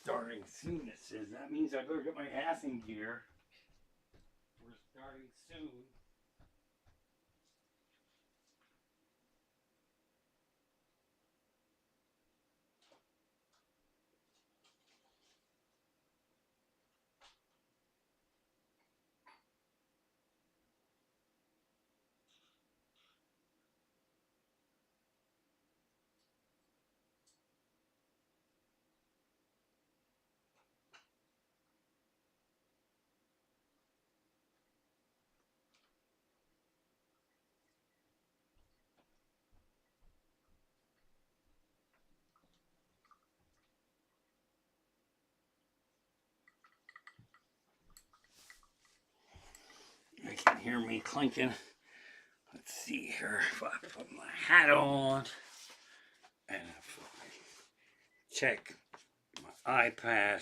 starting soon, it says. That means I better get my ass in gear. We're starting soon. You can hear me clinking. Let's see here. If I put my hat on and if I check my iPad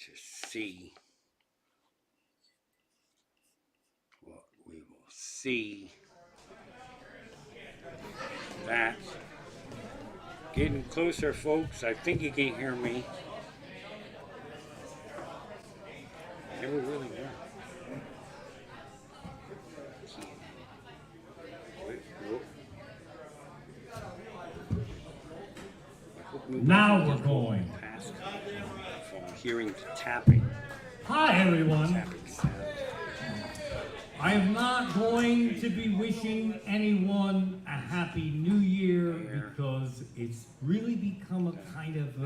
to see what we will see. That getting closer, folks. I think you can hear me. Never really were. Now we're going. From hearing the tapping. Hi, everyone. Tapping sound. I am not going to be wishing anyone a happy new year because it's really become a kind of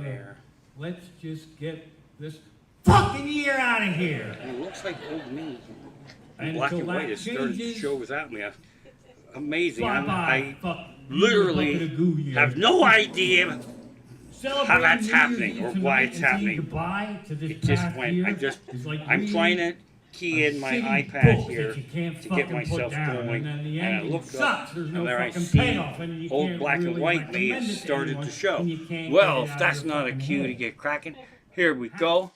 let's just get this fucking year out of here. It looks like old me. And Black and white has started the show without me. Amazing. I literally have no idea how that's happening or why it's happening. It just went. I'm trying to key in my iPad here to get myself going, and I looked up, and there I see old black and white me has started the show. Well, if that's not a cue to get cracking, here we go.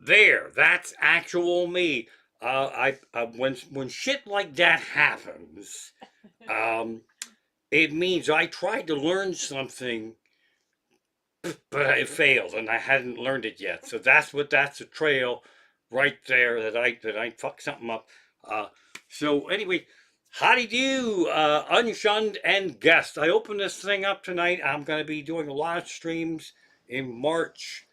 There, that's actual me. When shit like that happens, it means I tried to learn something, but it failed, and I hadn't learned it yet. So that's a trail right there that I fucked something up. So anyway, howdy do, unshunned and guest. I opened this thing up tonight. I'm going to be doing a lot of streams in March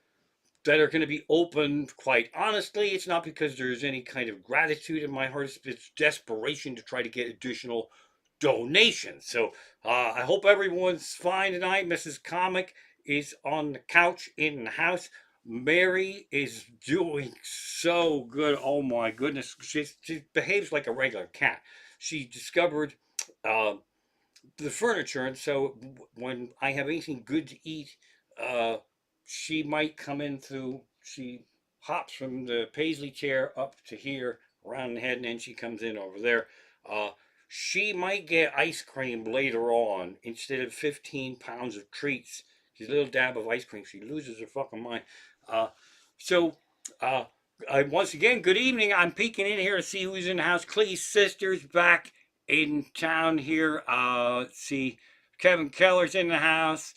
that are going to be open. Quite honestly, it's not because there's any kind of gratitude in my heart. It's desperation to try to get additional donations. So I hope everyone's fine tonight. Mrs. Comic is on the couch in the house. Mary is doing so good. Oh my goodness. She behaves like a regular cat. She discovered the furniture, and so when I have anything good to eat, she might come in through, she hops from the paisley chair up to here around the head, and then she comes in over there. She might get ice cream later on instead of 15 pounds of treats. She's a little dab of ice cream. She loses her fucking mind. Once again, good evening. I'm peeking in here to see who's in the house. Clee's sister's back in town here. Let's see. Kevin Keller's in the house.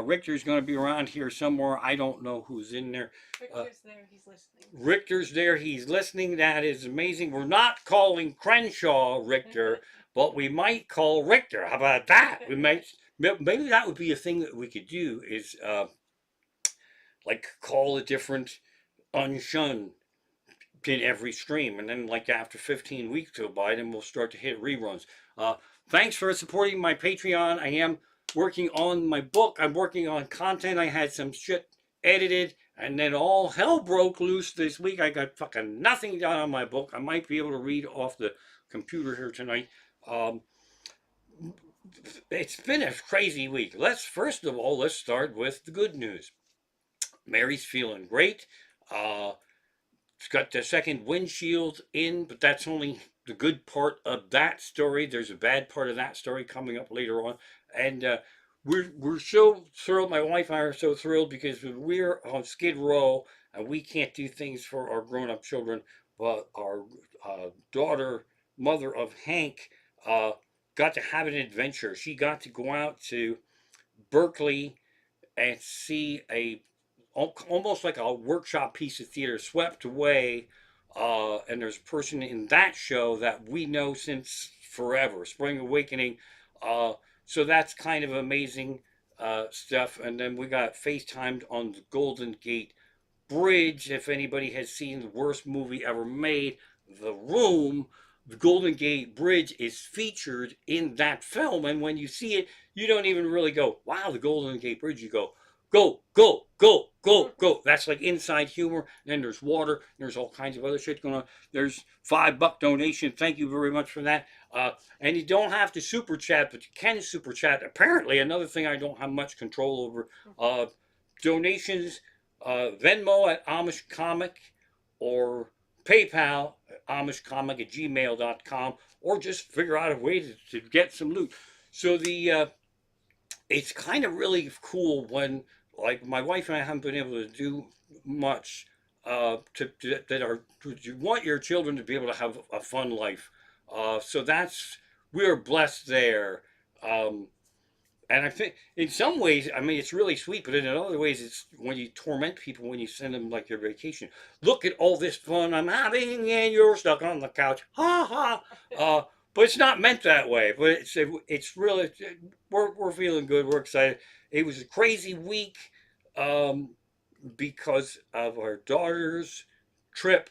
Richter's going to be around here somewhere. I don't know who's in there. Richter's there. He's listening. Richter's there. He's listening. That is amazing. We're not calling Crenshaw Richter, but we might call Richter. How about that? We might. Maybe that would be a thing that we could do. Is like call a different unshunned in every stream, and then like after 15 weeks go by, then we'll start to hit reruns. Thanks for supporting my Patreon. I am working on my book. I'm working on content. I had some shit edited, and then all hell broke loose this week. I got fucking nothing done on my book. I might be able to read off the computer here tonight. It's been a crazy week. First of all, let's start with the good news. Mary's feeling great. It's got the second windshield in, but that's only the good part of that story. There's a bad part of that story coming up later on, and we're so thrilled. My wife and I are so thrilled because we're on Skid Row and we can't do things for our grown-up children, but our daughter, mother of Hank, got to have an adventure. She got to go out to Berkeley and see almost like a workshop piece of theater swept away. And there's a person in that show that we know since forever, Spring Awakening. Uh, so that's kind of amazing stuff. And then we got FaceTimed on the Golden Gate Bridge. If anybody has seen the worst movie ever made, The Room, the Golden Gate Bridge is featured in that film. And when you see it, you don't even really go, wow, the Golden Gate Bridge. You go, go, go, go, go, go. That's like inside humor. And then there's water. There's all kinds of other shit going on. There's $5 donation. Thank you very much for that. And you don't have to super chat, but you can super chat. Apparently, another thing I don't have much control over. Donations, Venmo at Amish Comic, or PayPal at amishcomic at gmail.com, or just figure out a way to get some loot. So it's kind of really cool when, like, my wife and I haven't been able to do much you want your children to be able to have a fun life. So we're blessed there. And I think in some ways, I mean, it's really sweet, but in other ways, it's when you torment people when you send them like your vacation. Look at all this fun I'm having, and you're stuck on the couch. Ha ha. But it's not meant that way. But it's really, we're feeling good. We're excited. It was a crazy week because of our daughter's trip.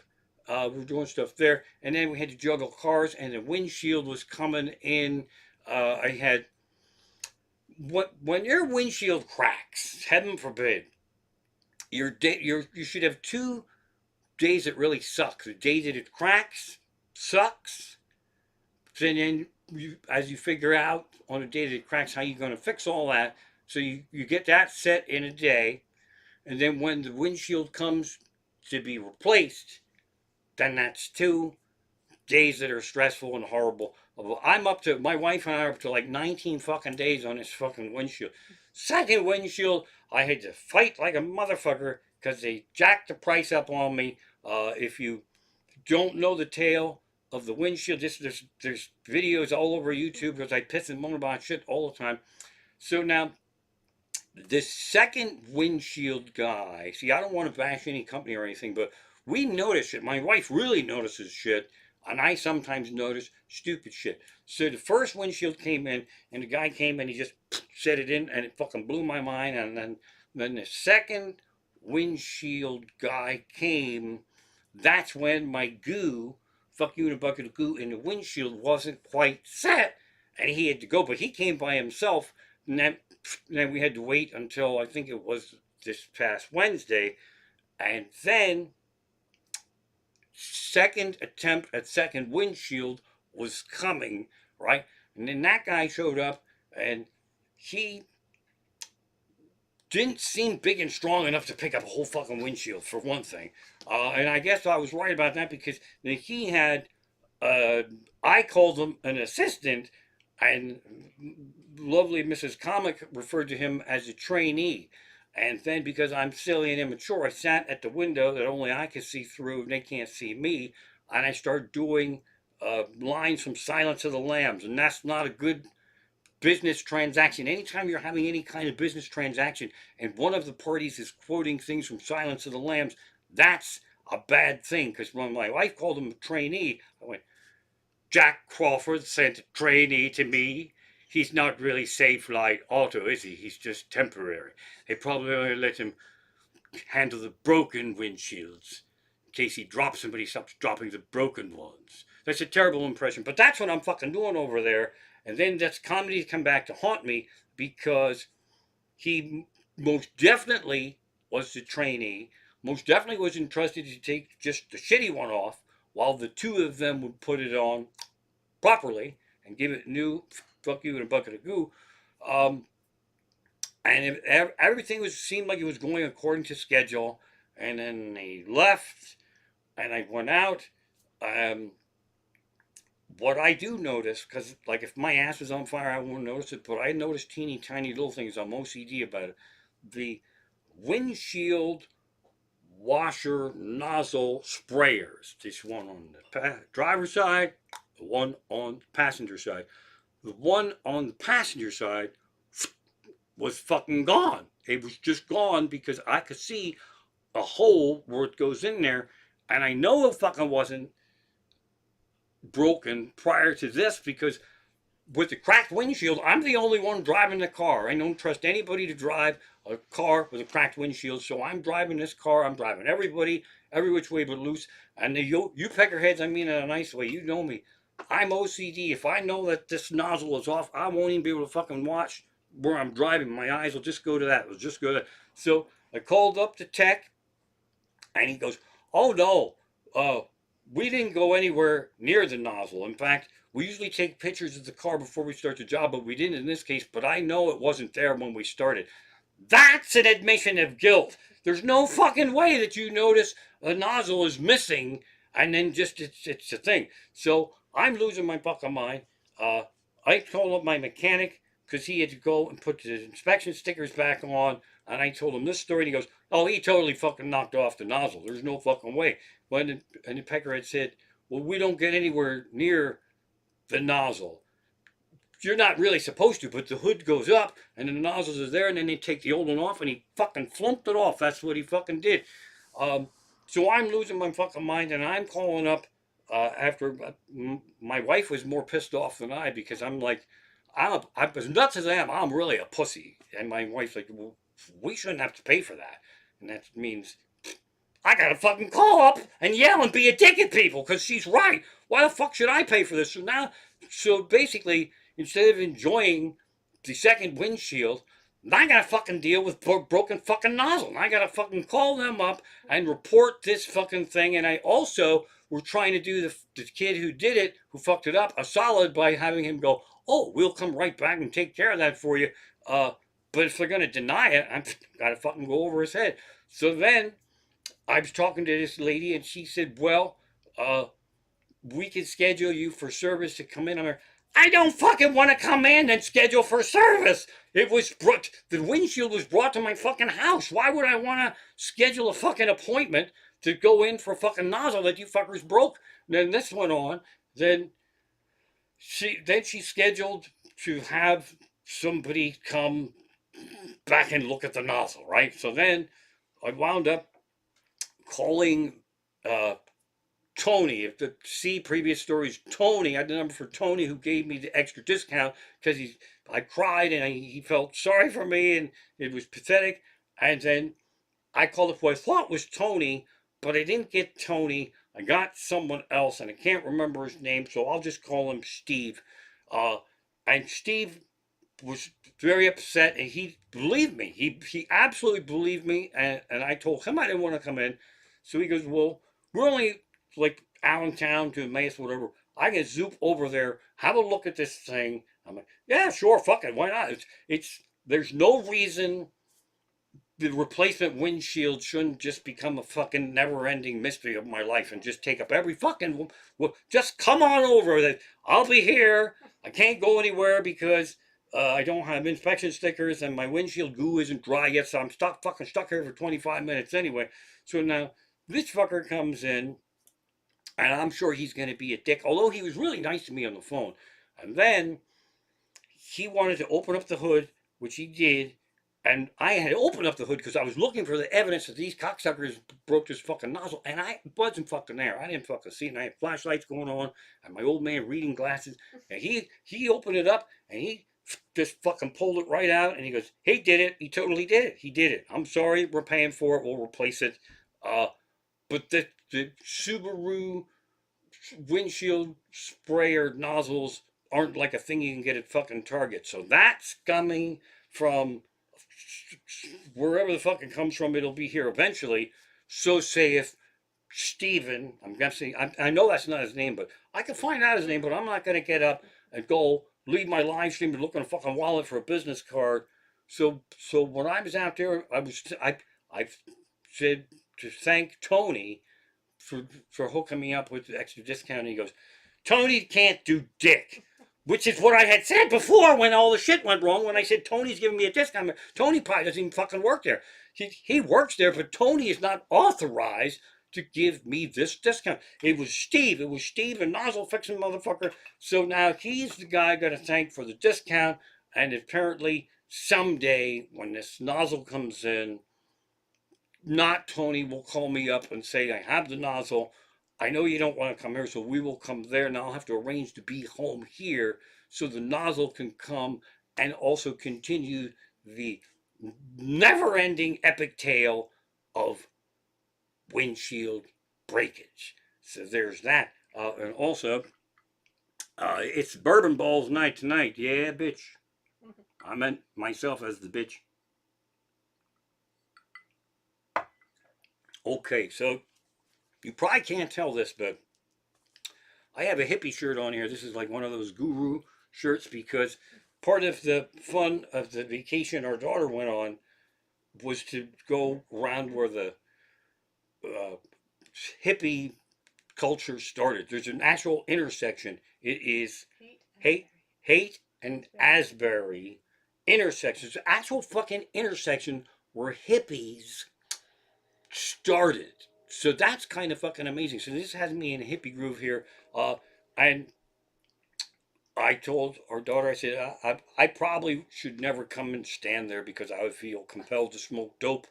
We were doing stuff there, and then we had to juggle cars, and the windshield was coming in. I had when your windshield cracks, heaven forbid, you should have 2 days that really suck. The day that it cracks sucks. And then as you figure out on the day that it cracks how you're going to fix all that, so you get that set in a day, and then when the windshield comes to be replaced, then that's 2 days that are stressful and horrible. My wife and I are up to like 19 fucking days on this fucking windshield. Second windshield, I had to fight like a motherfucker because they jacked the price up on me. If you don't know the tale of the windshield, there's videos all over YouTube because I piss and moan about shit all the time. So now, the second windshield guy, see, I don't want to bash any company or anything, but we notice it. My wife really notices shit, and I sometimes notice stupid shit. So the first windshield came in, and the guy came in, he just set it in, and it fucking blew my mind. And then the second windshield guy came. That's when my goo, fuck you and a bucket of goo, in the windshield wasn't quite set, and he had to go. But he came by himself, and then we had to wait until I think it was this past Wednesday, and then second attempt at second windshield was coming, right? And then that guy showed up, and he didn't seem big and strong enough to pick up a whole fucking windshield, for one thing. And I guess I was right about that because he had, I called him an assistant, and lovely Mrs. Comic referred to him as a trainee. And then because I'm silly and immature, I sat at the window that only I could see through and they can't see me. And I started doing lines from Silence of the Lambs. And that's not a good business transaction. Anytime you're having any kind of business transaction and one of the parties is quoting things from Silence of the Lambs, that's a bad thing. Because when my wife called him a trainee, I went, Jack Crawford sent a trainee to me. He's not really Safe Light Auto, is he? He's just temporary. They probably only let him handle the broken windshields. In case he drops them, but he stops dropping the broken ones. That's a terrible impression, but that's what I'm fucking doing over there. And then that's comedy come back to haunt me because he most definitely was the trainee, most definitely was entrusted to take just the shitty one off, while the two of them would put it on properly and give it new fuck you and a bucket of goo. And everything seemed like it was going according to schedule. And then they left, and I went out. What I do notice, because like if my ass was on fire, I wouldn't notice it, but I noticed teeny tiny little things. I'm OCD about it. The windshield washer nozzle sprayers. This one on the driver's side, the one on the passenger side. The one on the passenger side was fucking gone. It was just gone because I could see a hole where it goes in there, and I know it fucking wasn't broken prior to this because with the cracked windshield, I'm the only one driving the car. I don't trust anybody to drive a car with a cracked windshield, so I'm driving this car. I'm driving everybody every which way but loose. And you peckerheads, I mean in a nice way. You know me. I'm OCD. If I know that this nozzle is off, I won't even be able to fucking watch where I'm driving. My eyes will just go to that. It'll just go to that. So I called up the tech, and he goes, "Oh no, we didn't go anywhere near the nozzle. In fact, we usually take pictures of the car before we start the job, but we didn't in this case. But I know it wasn't there when we started." That's an admission of guilt. There's no fucking way that you notice a nozzle is missing and then just it's a thing. So I'm losing my fucking mind. I called up my mechanic because he had to go and put the inspection stickers back on, and I told him this story, and he goes, "Oh, he totally fucking knocked off the nozzle. There's no fucking way." And the peckerhead said, "Well, we don't get anywhere near the nozzle. You're not really supposed to, but the hood goes up and the nozzles is there, and then they take the old one off, and he fucking flumped it off. That's what he fucking did." So I'm losing my fucking mind, and I'm calling up after my wife was more pissed off than I because I'm like, I'm as nuts as I am. I'm really a pussy, and my wife's like, "Well, we shouldn't have to pay for that," and that means I gotta fucking call up and yell and be a dick at people because she's right. Why the fuck should I pay for this? So basically, instead of enjoying the second windshield, I gotta fucking deal with broken fucking nozzle. And I gotta fucking call them up and report this fucking thing. And I also were trying to do the kid who did it, who fucked it up, a solid by having him go, "Oh, we'll come right back and take care of that for you." But if they're gonna deny it, I've gotta fucking go over his head. So then I was talking to this lady, and she said, "Well, we can schedule you for service to come in." I'm like, "I don't fucking want to come in and schedule for service. The windshield was brought to my fucking house. Why would I want to schedule a fucking appointment to go in for a fucking nozzle that you fuckers broke?" And then this went on. Then she scheduled to have somebody come back and look at the nozzle, right? So then I wound up calling Tony. If the see previous stories, Tony, I had the number for Tony who gave me the extra discount because I cried and he felt sorry for me and it was pathetic. And then I called up who I thought was Tony, but I didn't get Tony. I got someone else and I can't remember his name, so I'll just call him Steve. And Steve was very upset and he believed me. He absolutely believed me, and I told him I didn't want to come in. So he goes, "Well, we're only like Allentown to Emmaus, whatever. I can zoop over there, have a look at this thing." I'm like, "Yeah, sure, fuck it, why not?" There's no reason the replacement windshield shouldn't just become a fucking never-ending mystery of my life and just take up every fucking. Well, just come on over. That I'll be here. I can't go anywhere because I don't have inspection stickers and my windshield goo isn't dry yet, so I'm fucking stuck here for 25 minutes anyway. So now this fucker comes in, and I'm sure he's going to be a dick, although he was really nice to me on the phone. And then he wanted to open up the hood, which he did. And I had opened up the hood because I was looking for the evidence that these cocksuckers broke this fucking nozzle. And I wasn't fucking there. I didn't fucking see it. And I had flashlights going on and my old man reading glasses. And he opened it up and he just fucking pulled it right out. And he goes, "He did it. He totally did it. He did it. I'm sorry. We're paying for it. We'll replace it." But the Subaru windshield sprayer nozzles aren't like a thing you can get at fucking Target. So that's coming from wherever the fuck it comes from. It'll be here eventually. So say if Steven, I'm guessing, I know that's not his name, but I can find out his name, but I'm not going to get up and go leave my live stream and look in a fucking wallet for a business card. So when I was out there, I said to thank Tony for hooking me up with the extra discount. And he goes, "Tony can't do dick." Which is what I had said before when all the shit went wrong. When I said Tony's giving me a discount, Tony probably doesn't even fucking work there. He works there, but Tony is not authorized to give me this discount. It was Steve. It was Steve, a nozzle fixing motherfucker. So now he's the guy I got to thank for the discount. And apparently someday when this nozzle comes in, not Tony will call me up and say, I have the nozzle. I know you don't want to come here, so we will come there. Now I'll have to arrange to be home here so the nozzle can come and also continue the never ending epic tale of windshield breakage. So there's that. And also, it's Bourbon Balls night tonight. Yeah, bitch. I meant myself as the bitch. Okay, so you probably can't tell this, but I have a hippie shirt on here. This is like one of those guru shirts because part of the fun of the vacation our daughter went on was to go around where the uh, hippie culture started. There's an actual intersection. It is Hate and Asbury intersection. It's an actual fucking intersection where hippies started. So that's kind of fucking amazing. So this has me in a hippie groove here. And I told our daughter, I said, I probably should never come and stand there because I would feel compelled to smoke dope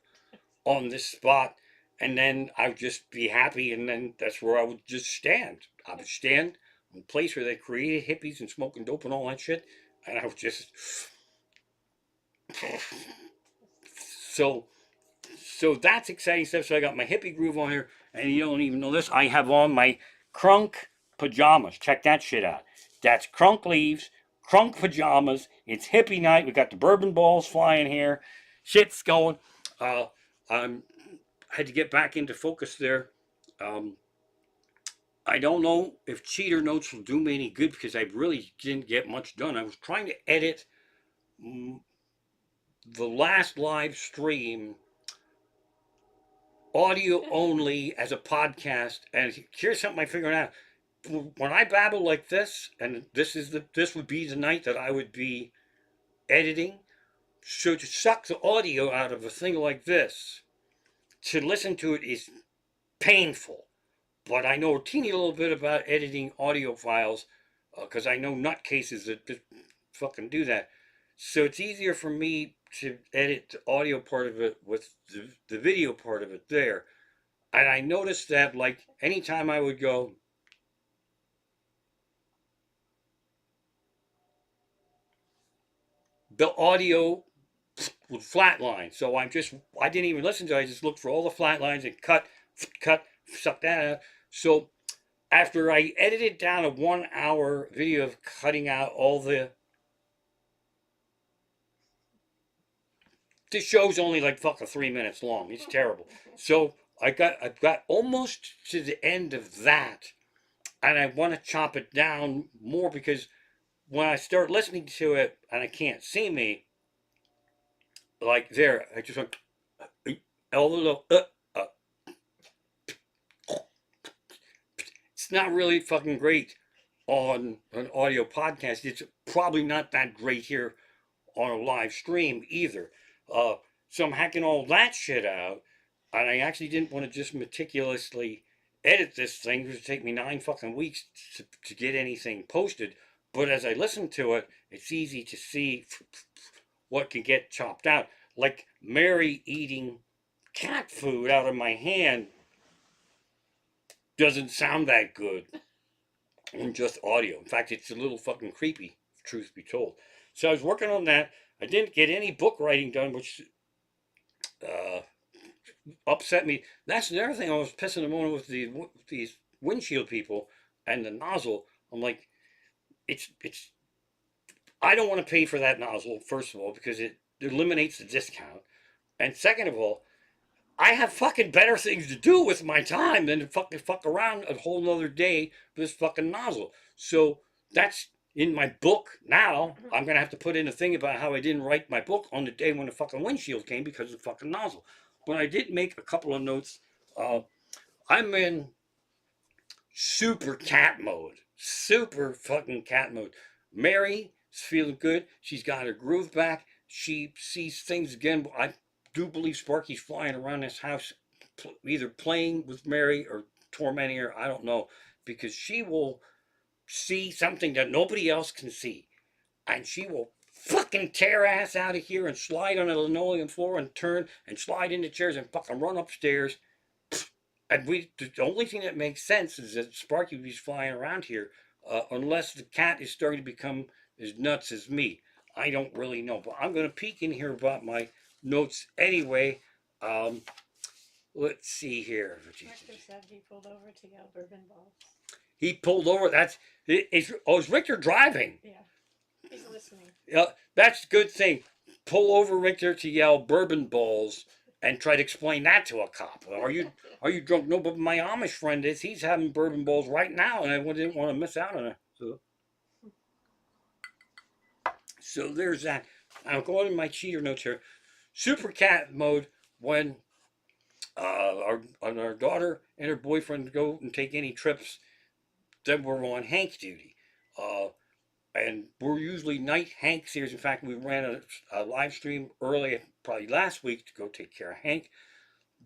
on this spot. And then I would just be happy. And then that's where I would just stand. I would stand in a place where they created hippies and smoking dope and all that shit. And I would just. So that's exciting stuff. So I got my hippie groove on here, and you don't even know this. I have on my crunk pajamas. Check that shit out. That's crunk leaves, crunk pajamas. It's hippie night. We got the bourbon balls flying here. Shit's going. I had to get back into focus there. I don't know if cheater notes will do me any good because I really didn't get much done. I was trying to edit the last live stream audio only as a podcast, and here's something I figured out. When I babble like this, and this would be the night that I would be editing. So to suck the audio out of a thing like this, to listen to it is painful. But I know a teeny little bit about editing audio files, because I know nutcases that just fucking do that. So it's easier for me to edit the audio part of it with the video part of it there. And I noticed that, like, anytime I would go, the audio would flatline. So I didn't even listen to it. I just looked for all the flat lines and cut, suck that out. So after I edited down a 1 hour video of cutting out all the show's only like fucking 3 minutes long. It's terrible. So I got almost to the end of that, and I want to chop it down more because when I start listening to it and I can't see me, like there, I just went all the little. It's not really fucking great on an audio podcast. It's probably not that great here on a live stream either. So I'm hacking all that shit out, and I actually didn't want to just meticulously edit this thing. It would take me 9 fucking weeks to get anything posted. But as I listen to it, it's easy to see what can get chopped out. Like Mary eating cat food out of my hand doesn't sound that good in just audio. In fact, it's a little fucking creepy, truth be told. So I was working on that. I didn't get any book writing done, which upset me. That's the other thing I was pissing them on with these windshield people and the nozzle. I'm like, it's. I don't want to pay for that nozzle, first of all, because it eliminates the discount, and second of all, I have fucking better things to do with my time than to fuck around a whole nother day with this fucking nozzle. So that's in my book now. I'm gonna have to put in a thing about how I didn't write my book on the day when the fucking windshield came because of the fucking nozzle. But I did make a couple of notes. I'm in super cat mode. Super fucking cat mode. Mary is feeling good. She's got her groove back. She sees things again. I do believe Sparky's flying around this house, either playing with Mary or tormenting her. I don't know. Because she will see something that nobody else can see. And she will fucking tear ass out of here and slide on the linoleum floor and turn and slide into chairs and fucking run upstairs. And the only thing that makes sense is that Sparky would be flying around here, unless the cat is starting to become as nuts as me. I don't really know, but I'm going to peek in here about my notes anyway. Let's see here. Richter said he pulled over to yell Bourbon balls. He pulled over. Is Richter driving? Yeah, he's listening. Yeah, that's a good thing. Pull over Richter to yell Bourbon balls and try to explain that to a cop. Are you drunk? No, but my Amish friend is. He's having bourbon balls right now, and I didn't want to miss out on it. So there's that. I'll go into my cheater notes here. Super cat mode when our daughter and her boyfriend go and take any trips, then we're on Hank duty. And we're usually night Hank series. In fact, we ran a live stream early, probably last week, to go take care of Hank.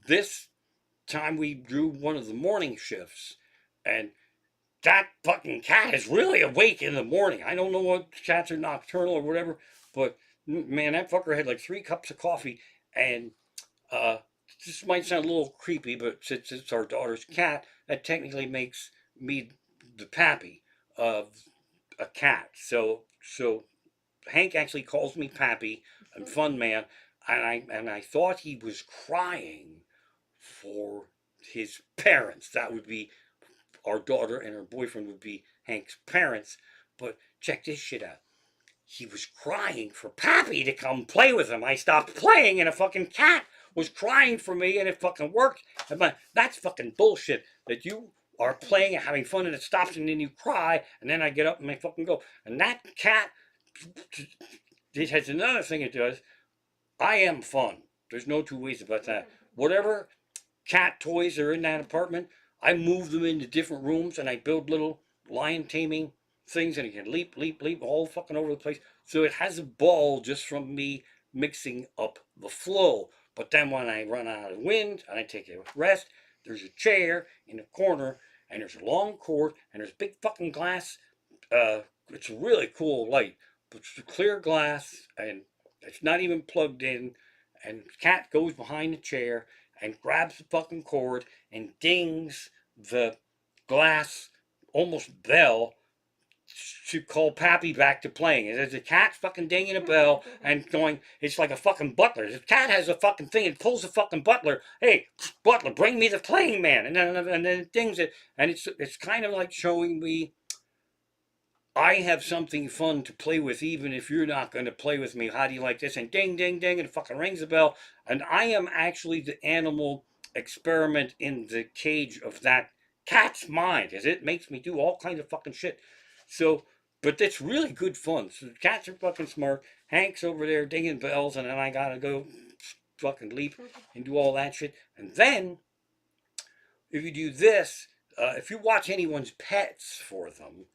This time we drew one of the morning shifts, and that fucking cat is really awake in the morning. I don't know what cats are nocturnal or whatever, but man, that fucker had like 3 cups of coffee, and this might sound a little creepy, but since it's our daughter's cat, that technically makes me the pappy of a cat. So Hank actually calls me Pappy and Fun Man, and I thought he was crying for his parents. That would be our daughter, and her boyfriend would be Hank's parents. But check this shit out. He was crying for Pappy to come play with him. I stopped playing, and a fucking cat was crying for me, and it fucking worked. That's fucking bullshit. That you are playing and having fun, and it stops, and then you cry, and then I get up and I fucking go. And that cat, it has another thing it does. I am fun. There's no two ways about that. Whatever cat toys are in that apartment, I move them into different rooms, and I build little lion taming things, and it can leap, all fucking over the place. So it has a ball just from me mixing up the flow. But then when I run out of wind and I take a rest, there's a chair in the corner, and there's a long cord, and there's big fucking glass. It's a really cool light, but it's clear glass, and it's not even plugged in. And the cat goes behind the chair and grabs the fucking cord and dings the glass almost bell to call Pappy back to playing. There's a cat fucking dinging a bell and going, it's like a fucking butler. The cat has a fucking thing and pulls the fucking butler. Hey, butler, bring me the playing man. And then it dings it. And it's kind of like showing me I have something fun to play with, even if you're not going to play with me. How do you like this? And ding, ding, ding, and it fucking rings the bell. And I am actually the animal experiment in the cage of that cat's mind, as it makes me do all kinds of fucking shit. So, but it's really good fun. So the cats are fucking smart. Hank's over there dinging bells, and then I gotta go fucking leap and do all that shit. And then, if you do this, if you watch anyone's pets for them,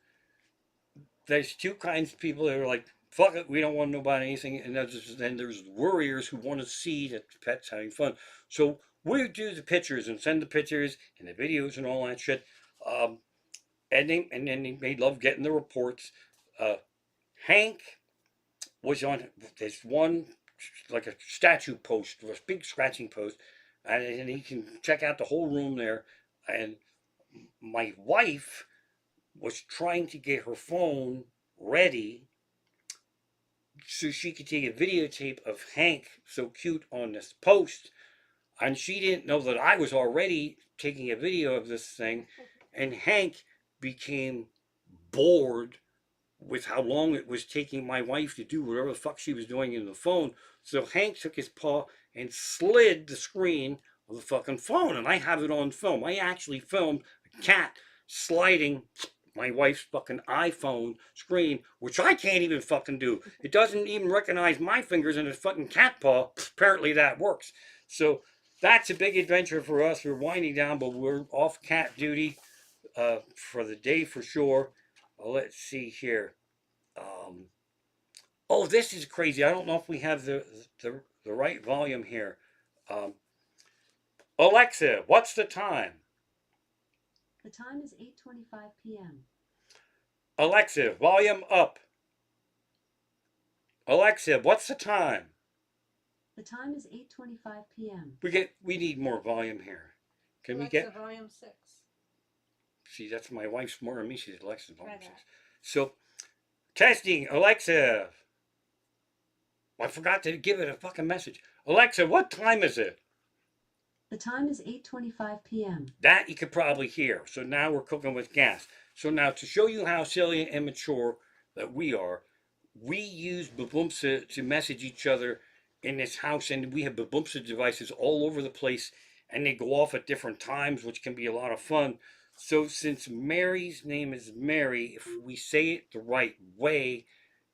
there's 2 kinds of people that are like, fuck it, we don't want to know about anything. And then there's worriers who want to see that the pet's having fun. So we do the pictures and send the pictures and the videos and all that shit. And then they love getting the reports. Hank was on this one, like a statue post, a big scratching post, and he can check out the whole room there. And my wife was trying to get her phone ready so she could take a videotape of Hank so cute on this post, and she didn't know that I was already taking a video of this thing. And Hank became bored with how long it was taking my wife to do whatever the fuck she was doing in the phone. So Hank took his paw and slid the screen of the fucking phone, and I have it on film. I actually filmed a cat sliding my wife's fucking iPhone screen, which I can't even fucking do. It doesn't even recognize my fingers in a fucking cat paw. Apparently that works. So that's a big adventure for us. We're winding down, but we're off cat duty for the day for sure. Let's see here. Oh, this is crazy. I don't know if we have the right volume here. Alexa, what's the time? The time is 8:25 p.m. Alexa, volume up. Alexa, what's the time? The time is 8:25 p.m. We need more volume here. Can we Alexa, get? volume 6. See, that's my wife's more than me. She's Alexa's volume Try 6. that. So, testing, Alexa. I forgot to give it a fucking message. Alexa, what time is it? The time is 8:25 p.m. That you could probably hear. So now we're cooking with gas. So now to show you how silly and immature that we are, we use Babumsa to message each other in this house, and we have Babumsa devices all over the place, and they go off at different times, which can be a lot of fun. So since Mary's name is Mary, if we say it the right way,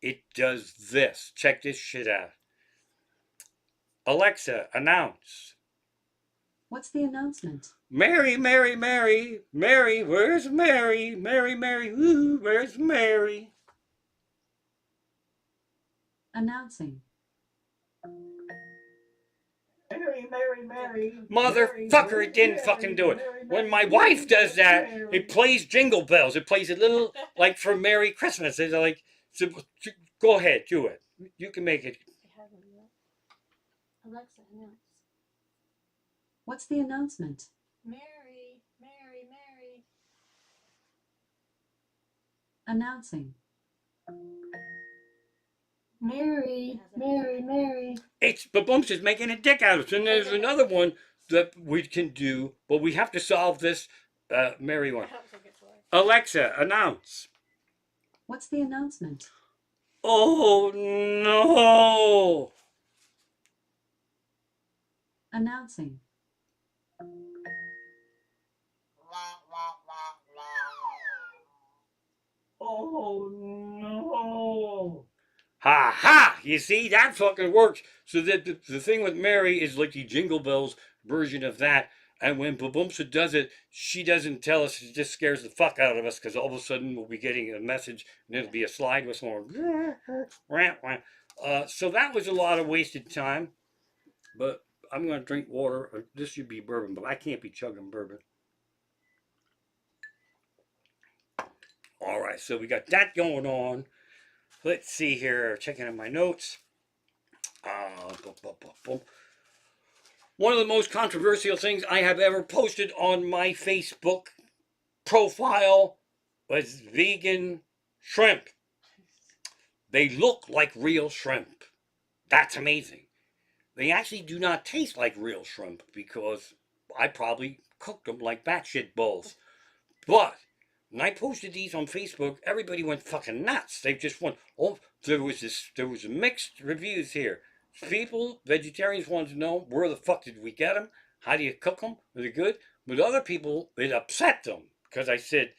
it does this. Check this shit out. Alexa, announce. What's the announcement? Mary, Mary, Mary, Mary, where's Mary? Mary, Mary, ooh, where's Mary? Announcing. Mary, Mary, Mary. Motherfucker, it didn't fucking do it. When my wife does that, it plays jingle bells. It plays a little, like for Merry Christmas. It's like, so, go ahead, do it. You can make it. It hasn't yet. Alexa, announce. What's the announcement? Mary, Mary, Mary. Announcing. Mary, Mary, Mary. It's Babumps is making a dick out of it. And there's another one that we can do, but we have to solve this Mary one. Alexa, announce. What's the announcement? Oh no! Announcing. Oh no! Ha ha! You see, that fucking works. So that the thing with Mary is like the Jingle Bells version of that. And when Babumsa does it, she doesn't tell us. It just scares the fuck out of us because all of a sudden we'll be getting a message and it'll be a slide whistle. So that was a lot of wasted time. But I'm going to drink water. This should be bourbon, but I can't be chugging bourbon. All right, so we got that going on. Let's see here. Checking in my notes. One of the most controversial things I have ever posted on my Facebook profile was vegan shrimp. They look like real shrimp. That's amazing. They actually do not taste like real shrimp because I probably cooked them like batshit balls. But when I posted these on Facebook, everybody went fucking nuts. They just went, oh, there was mixed reviews here. People, vegetarians wanted to know, where the fuck did we get them? How do you cook them? Are they good? But other people, it upset them because I said,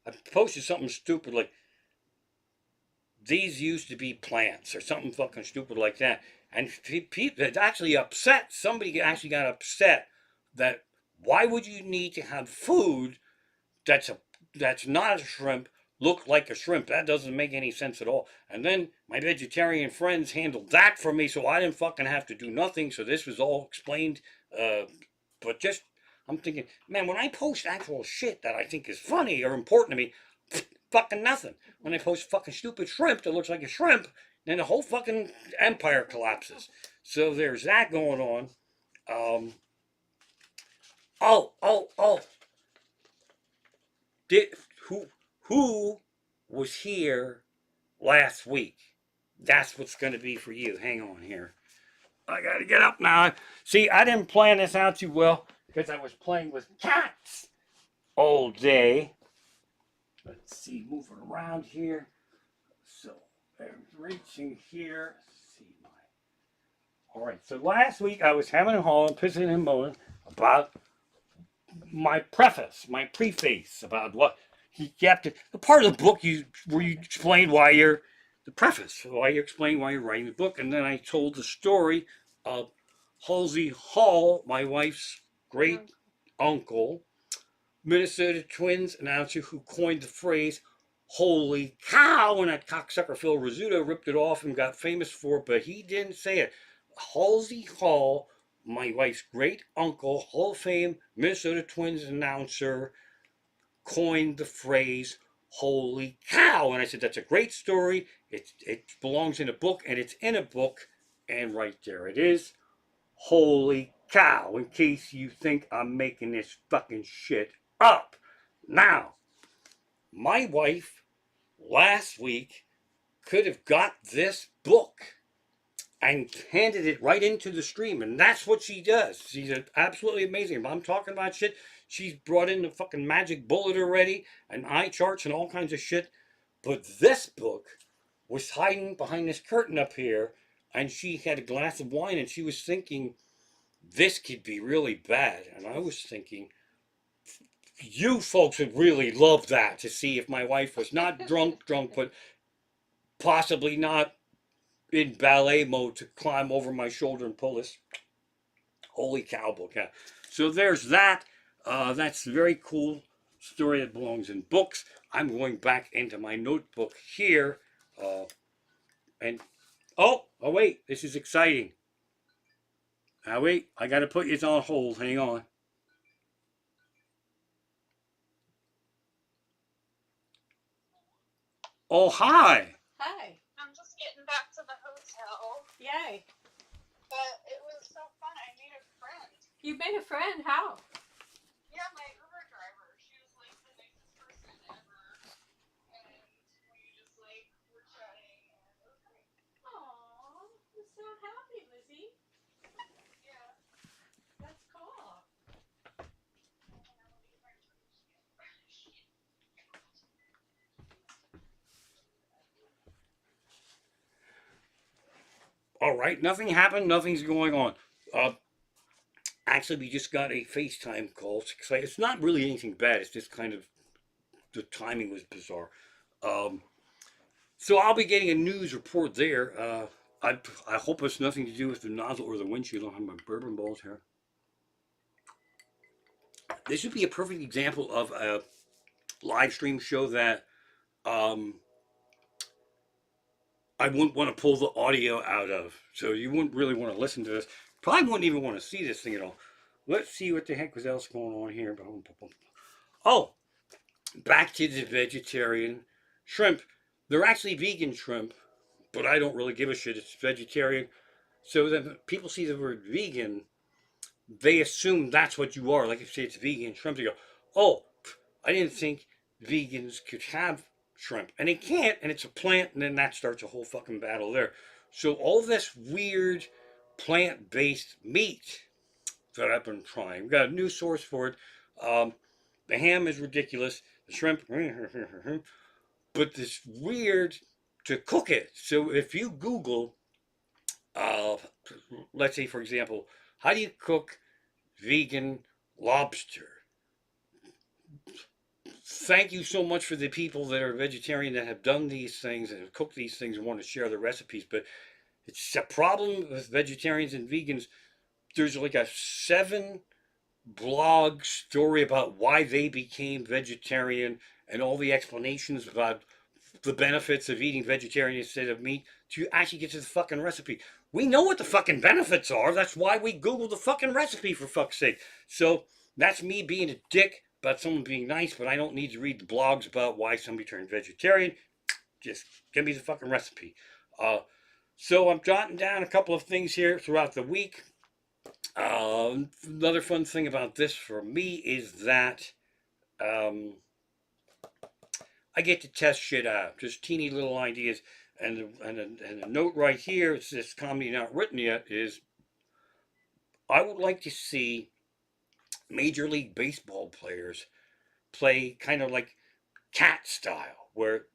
I posted something stupid like, these used to be plants or something fucking stupid like that. And people, it actually upset, somebody actually got upset that why would you need to have food that's not a shrimp look like a shrimp? That doesn't make any sense at all. And then my vegetarian friends handled that for me, so I didn't fucking have to do nothing. So this was all explained. But just I'm thinking, man, when I post actual shit that I think is funny or important to me, fucking nothing. When I post fucking stupid shrimp that looks like a shrimp, then the whole fucking empire collapses. So there's that going on. Oh. Who was here last week? That's what's going to be for you. Hang on here. I got to get up now. See, I didn't plan this out too well because I was playing with cats all day. Let's see, moving around here. So, I'm reaching here. Let's see my. All right. So last week I was having a hauling, pissing and moaning about my preface, my preface about what you have to. The part of the book where you explain why you're the preface, why you explain why you're writing the book, and then I told the story of Halsey Hall, my wife's great uncle, Minnesota Twins announcer who coined the phrase "Holy cow!" when that cocksucker Phil Rizzuto ripped it off and got famous for it, but he didn't say it. Halsey Hall, my wife's great uncle, Hall of Fame Minnesota Twins announcer, coined the phrase holy cow. And I said, that's a great story. It belongs in a book, and it's in a book. And right there it is. Holy cow. In case you think I'm making this fucking shit up. Now, my wife last week could have got this book and handed it right into the stream, and that's what she does. She's absolutely amazing. If I'm talking about shit, she's brought in the fucking magic bullet already, and eye charts and all kinds of shit. But this book was hiding behind this curtain up here, and she had a glass of wine, and she was thinking, this could be really bad. And I was thinking, you folks would really love that, to see if my wife was not drunk, but possibly not in ballet mode to climb over my shoulder and pull this holy cow book out. So there's that. That's a very cool story that belongs in books. I'm going back into my notebook here. And oh wait, this is exciting. Now wait, I gotta put this on hold. Hang on. Oh, hi. Hi. I'm just getting back to the hotel, Yay. but it was so fun. I made a friend. You made a friend? How? Yeah, my Uber driver. She was like the nicest person ever, and we just like were chatting, and it was great. Aw, I'm so happy, Lizzie. Yeah. That's cool. And then I want to get my toes brushed. All right, nothing happened. Nothing's going on. Actually, we just got a FaceTime call. It's not really anything bad. It's just kind of the timing was bizarre. So I'll be getting a news report there. I hope it's nothing to do with the nozzle or the windshield. I don't have my bourbon balls here. This would be a perfect example of a live stream show that I wouldn't want to pull the audio out of. So you wouldn't really want to listen to this. Probably wouldn't even want to see this thing at all. Let's see what the heck was else going on here. Oh, back to the vegetarian shrimp. They're actually vegan shrimp, but I don't really give a shit. It's vegetarian. So then people see the word vegan, they assume that's what you are. Like if you say it's vegan shrimp, they go, oh, I didn't think vegans could have shrimp. And they can't, and it's a plant, and then that starts a whole fucking battle there. So all this weird plant-based meat that I've been trying, we've got a new source for it. The ham is ridiculous. The shrimp, but it's weird to cook it. So if you Google, let's say for example, how do you cook vegan lobster? Thank you so much for the people that are vegetarian that have done these things and have cooked these things and want to share the recipes. But it's a problem with vegetarians and vegans. There's like a 7-blog story about why they became vegetarian and all the explanations about the benefits of eating vegetarian instead of meat to actually get to the fucking recipe. We know what the fucking benefits are. That's why we Googled the fucking recipe, for fuck's sake. So that's me being a dick about someone being nice, but I don't need to read the blogs about why somebody turned vegetarian. Just give me the fucking recipe. So I'm jotting down a couple of things here throughout the week. Another fun thing about this for me is that I get to test shit out, just teeny little ideas. And a note right here, it's this comedy not written yet, is I would like to see Major League Baseball players play kind of like cat style, where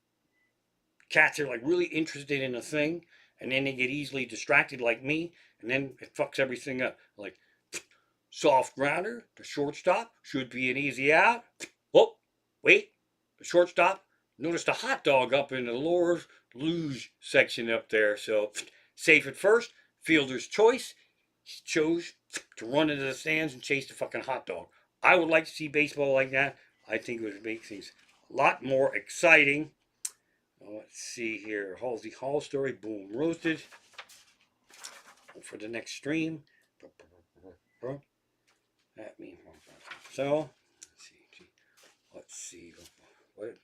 cats are like really interested in a thing, and then they get easily distracted like me, and then it fucks everything up. Like, soft grounder, the shortstop, should be an easy out. Oh, wait, the shortstop noticed a hot dog up in the lower luge section up there. So, safe at first, fielder's choice. He chose to run into the stands and chase the fucking hot dog. I would like to see baseball like that. I think it would make things a lot more exciting. Let's see here. Halsey Hall story, boom, roasted. For the next stream. That means so. Let's see. What?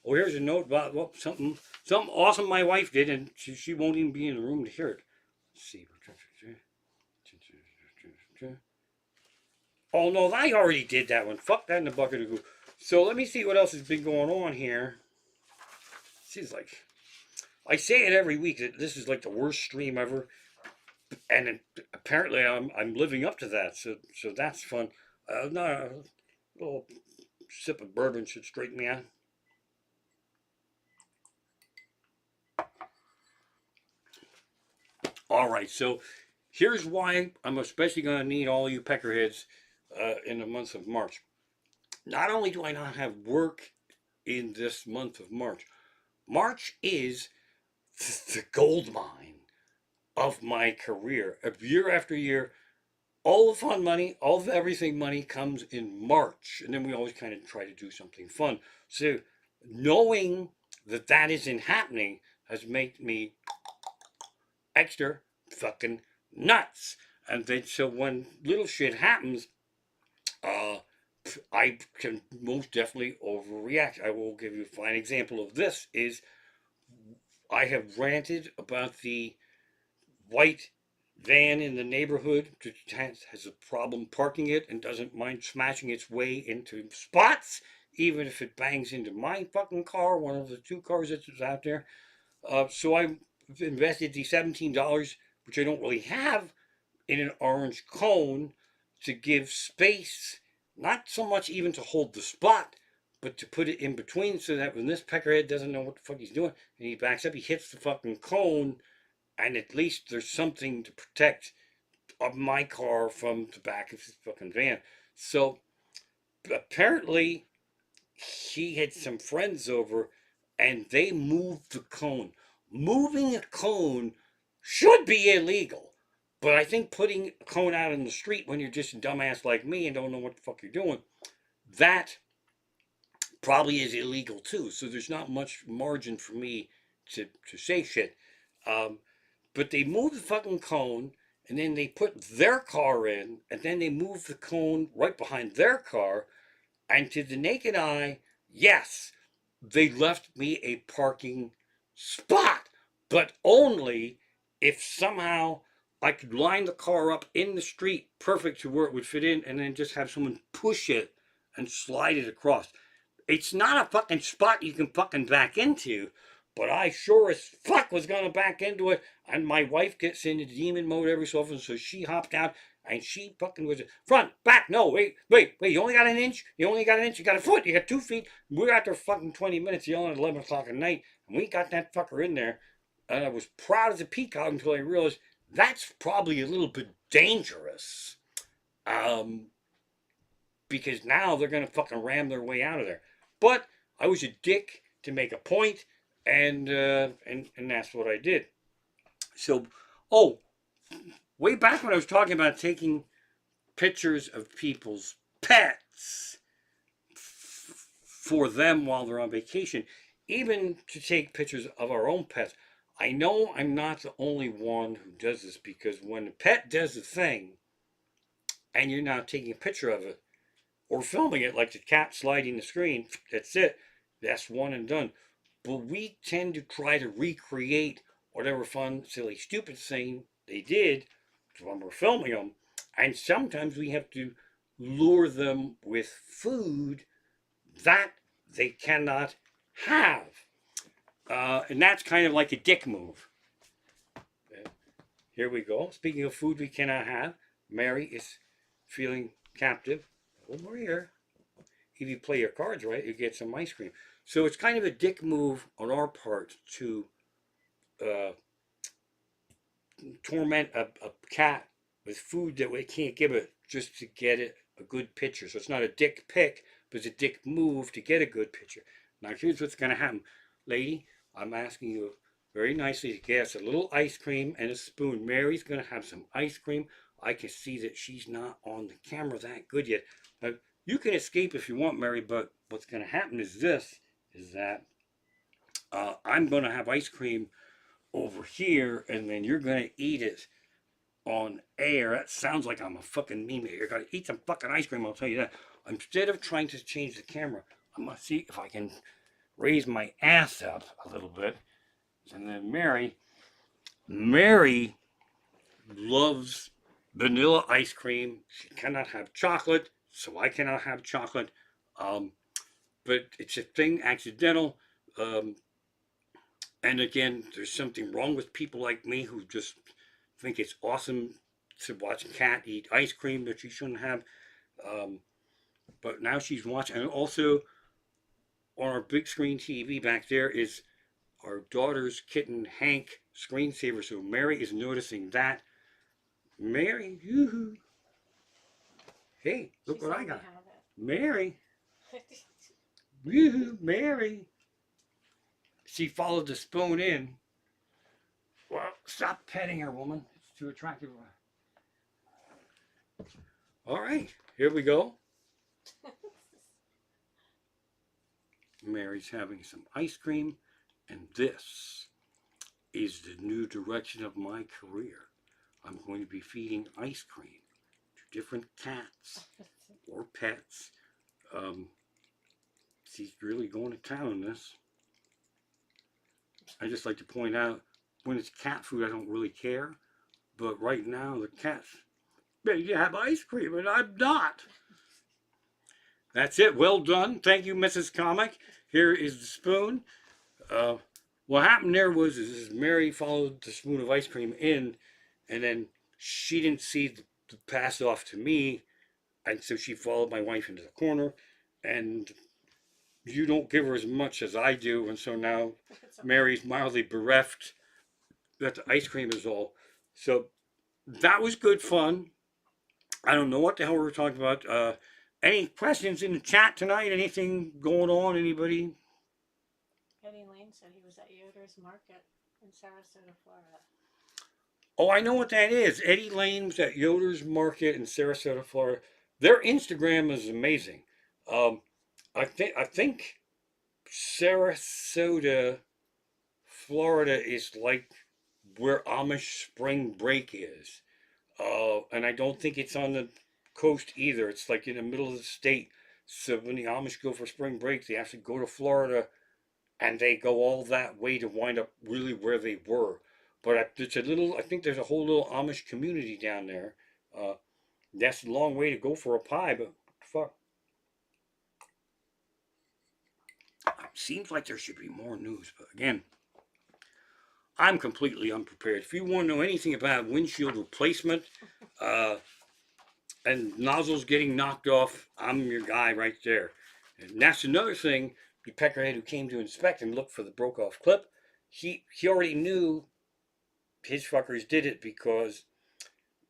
Oh, here's a note about something awesome my wife did, and she won't even be in the room to hear it. Let's see. Oh no, I already did that one. Fuck that in the bucket of goo. So let me see what else has been going on here. Seems like I say it every week that this is like the worst stream ever, and apparently I'm living up to that. So that's fun. No, a little sip of bourbon should straighten me out. All right, so here's why I'm especially going to need all you peckerheads in the month of March. Not only do I not have work in this month of March, March is the gold mine of my career. Year after year, all the fun money, all the everything money comes in March. And then we always kind of try to do something fun. So knowing that that isn't happening has made me extra fucking nuts. And then so when little shit happens, uh, I can most definitely overreact. I will give you a fine example of this is I have ranted about the white van in the neighborhood that has a problem parking it and doesn't mind smashing its way into spots, even if it bangs into my fucking car, one of the two cars that's out there. So I invested the $17, which I don't really have, in an orange cone to give space, not so much even to hold the spot, but to put it in between so that when this peckerhead doesn't know what the fuck he's doing and he backs up, he hits the fucking cone, and at least there's something to protect of my car from the back of his fucking van. So apparently he had some friends over and they moved the cone. Moving a cone should be illegal. But I think putting a cone out in the street when you're just a dumbass like me and don't know what the fuck you're doing, that probably is illegal too. So there's not much margin for me to say shit. But they moved the fucking cone and then they put their car in and then they moved the cone right behind their car. And to the naked eye, yes, they left me a parking spot, but only if somehow I could line the car up in the street perfect to where it would fit in and then just have someone push it and slide it across. It's not a fucking spot you can fucking back into, but I sure as fuck was gonna back into it. And my wife gets into demon mode every so often, so she hopped out and she fucking was front, back, no, wait, you only got an inch, you got a foot, you got 2 feet. We're out there fucking 20 minutes yelling at 11 o'clock at night, and we got that fucker in there. And I was proud as a peacock until I realized that's probably a little bit dangerous. Because now they're gonna fucking ram their way out of there. But I was a dick to make a point, and that's what I did. So, oh, way back when I was talking about taking pictures of people's pets for them while they're on vacation, even to take pictures of our own pets. I know I'm not the only one who does this because when a pet does a thing and you're now taking a picture of it or filming it like the cat sliding the screen, that's it. That's one and done. But we tend to try to recreate whatever fun, silly, stupid thing they did when we're filming them. And sometimes we have to lure them with food that they cannot have. And that's kind of like a dick move. Here we go. Speaking of food we cannot have, Mary is feeling captive. Over here. If you play your cards right, you get some ice cream. So it's kind of a dick move on our part to torment a cat with food that we can't give it just to get it a good picture. So it's not a dick pick, but it's a dick move to get a good picture. Now here's what's going to happen. Lady, I'm asking you very nicely to get us a little ice cream and a spoon. Mary's going to have some ice cream. I can see that she's not on the camera that good yet. Now, you can escape if you want, Mary, but what's going to happen is this, is that I'm going to have ice cream over here, and then you're going to eat it on air. That sounds like I'm a fucking meme. You're going to eat some fucking ice cream, I'll tell you that. Instead of trying to change the camera, I'm going to see if I can raise my ass up a little bit. And then Mary loves vanilla ice cream. She cannot have chocolate, so I cannot have chocolate. But it's a thing, accidental. Um, and again, there's something wrong with people like me who just think it's awesome to watch a cat eat ice cream that she shouldn't have. Um, but now she's watching, and also on our big screen TV back there is our daughter's kitten Hank screensaver. So Mary is noticing that. Mary, yoo-hoo. Hey, look She's what I letting me got. have Mary, it. yoo-hoo, Mary. She followed the spoon in. Well, stop petting her, woman. It's too attractive. All right, here we go. Mary's having some ice cream, and this is the new direction of my career. I'm going to be feeding ice cream to different cats or pets. She's really going to town on this. I just like to point out, when it's cat food, I don't really care. But right now, the cats, you have ice cream, and I'm not. That's it. Well done. Thank you, Mrs. Comic. Here is the spoon. What happened there was is Mary followed the spoon of ice cream in, and then she didn't see the pass off to me, and so she followed my wife into the corner, and you don't give her as much as I do, and so now Mary's mildly bereft that the ice cream is all. So that was good fun. I don't know what the hell we were talking about. Any questions in the chat tonight? Anything going on? Anybody? Eddie Lane said he was at Yoder's Market in Sarasota, Florida. Oh, I know what that is. Eddie Lane was at Yoder's Market in Sarasota, Florida. Their Instagram is amazing. I think Sarasota, Florida is like where Amish spring break is. And I don't think it's on the coast either. It's like in the middle of the state. So when the Amish go for spring break, they actually go to Florida and they go all that way to wind up really where they were. But it's a little, I think there's a whole little Amish community down there. That's a long way to go for a pie, but fuck. Seems like there should be more news, but again, I'm completely unprepared. If you want to know anything about windshield replacement and nozzles getting knocked off, I'm your guy right there. And that's another thing. The peckerhead who came to inspect and look for the broke off clip, he already knew his fuckers did it because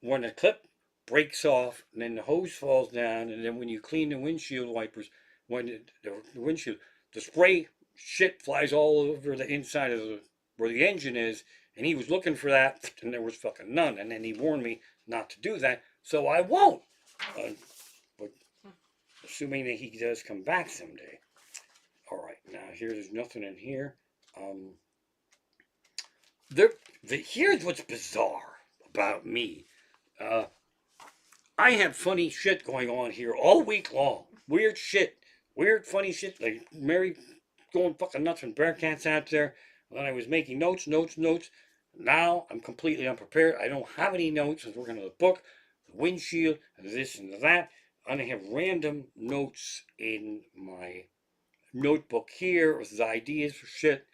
when the clip breaks off and then the hose falls down, and then when you clean the windshield wipers, when the windshield, the spray shit flies all over the inside of where the engine is, and he was looking for that, and there was fucking none. And then he warned me not to do that, so I won't. But assuming that he does come back someday. All right, now there's nothing in here. Here's what's bizarre about me. I have funny shit going on here all week long. Weird shit. Weird, funny shit. Like Mary going fucking nuts when Bearcat's out there. Then I was making notes. Now I'm completely unprepared. I don't have any notes. I was working on the book, the windshield, and this and that. And I have random notes in my notebook here with ideas for shit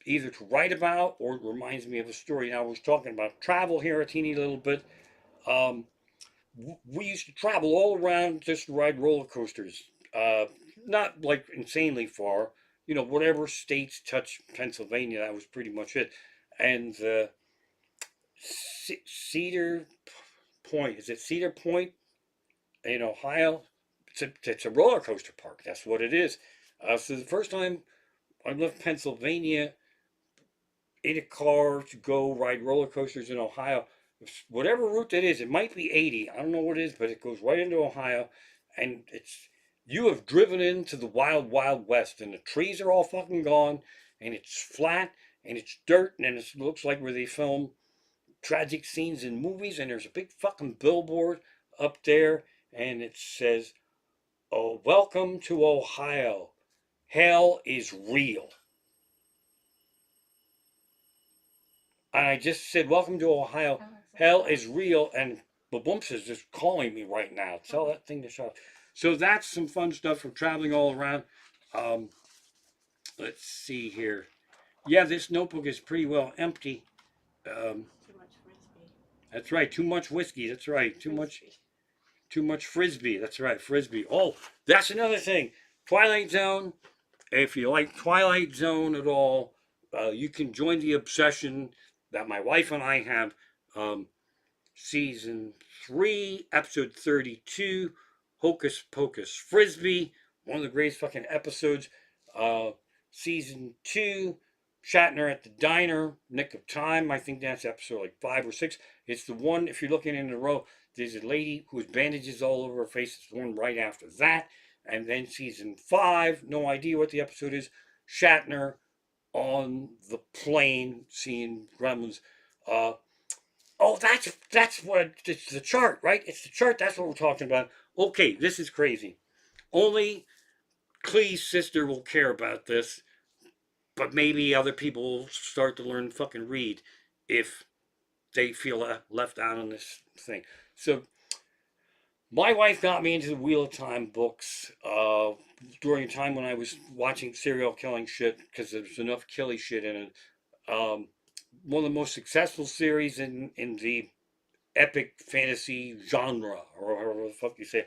either to write about or it reminds me of a story. Now I was talking about travel here a teeny little bit. We used to travel all around just to ride roller coasters. Not like insanely far. You know, whatever states touch Pennsylvania, that was pretty much it. And Cedar Point, is it Cedar Point in Ohio? It's a roller coaster park. That's what it is. So the first time I left Pennsylvania in a car to go ride roller coasters in Ohio, whatever route that is, it might be 80. I don't know what it is, but it goes right into Ohio, and you have driven into the wild, wild west, and the trees are all fucking gone, and it's flat, and it's dirt, and it looks like where they film tragic scenes in movies, and there's a big fucking billboard up there, and it says, "Oh, welcome to Ohio. hell is real. And I just said, welcome to Ohio. Hell is real, and Babumps is just calling me right now. Tell that thing to shut up. So that's some fun stuff from traveling all around. Let's see here. Yeah, this notebook is pretty well empty. Too much frisbee. That's right. Too much whiskey. That's right. Too much frisbee. That's right. Frisbee. Oh, that's another thing. Twilight Zone. If you like Twilight Zone at all, you can join the obsession that my wife and I have. Season 3, episode 32, Hocus Pocus Frisbee. One of the greatest fucking episodes. Season 2, Shatner at the Diner, Nick of Time. I think that's episode like 5 or 6. It's the one, if you're looking in a row, there's a lady who has bandages all over her face. It's the one right after that. And then season 5, no idea what the episode is, Shatner on the plane seeing gremlins. Oh, that's what it's the chart, right? It's the chart. That's what we're talking about. Okay, this is crazy. Only Clee's sister will care about this, but maybe other people will start to learn fucking read if they feel left out on this thing. So my wife got me into the Wheel of Time books during a time when I was watching serial killing shit because there's enough killy shit in it. One of the most successful series in the epic fantasy genre, or however the fuck you say.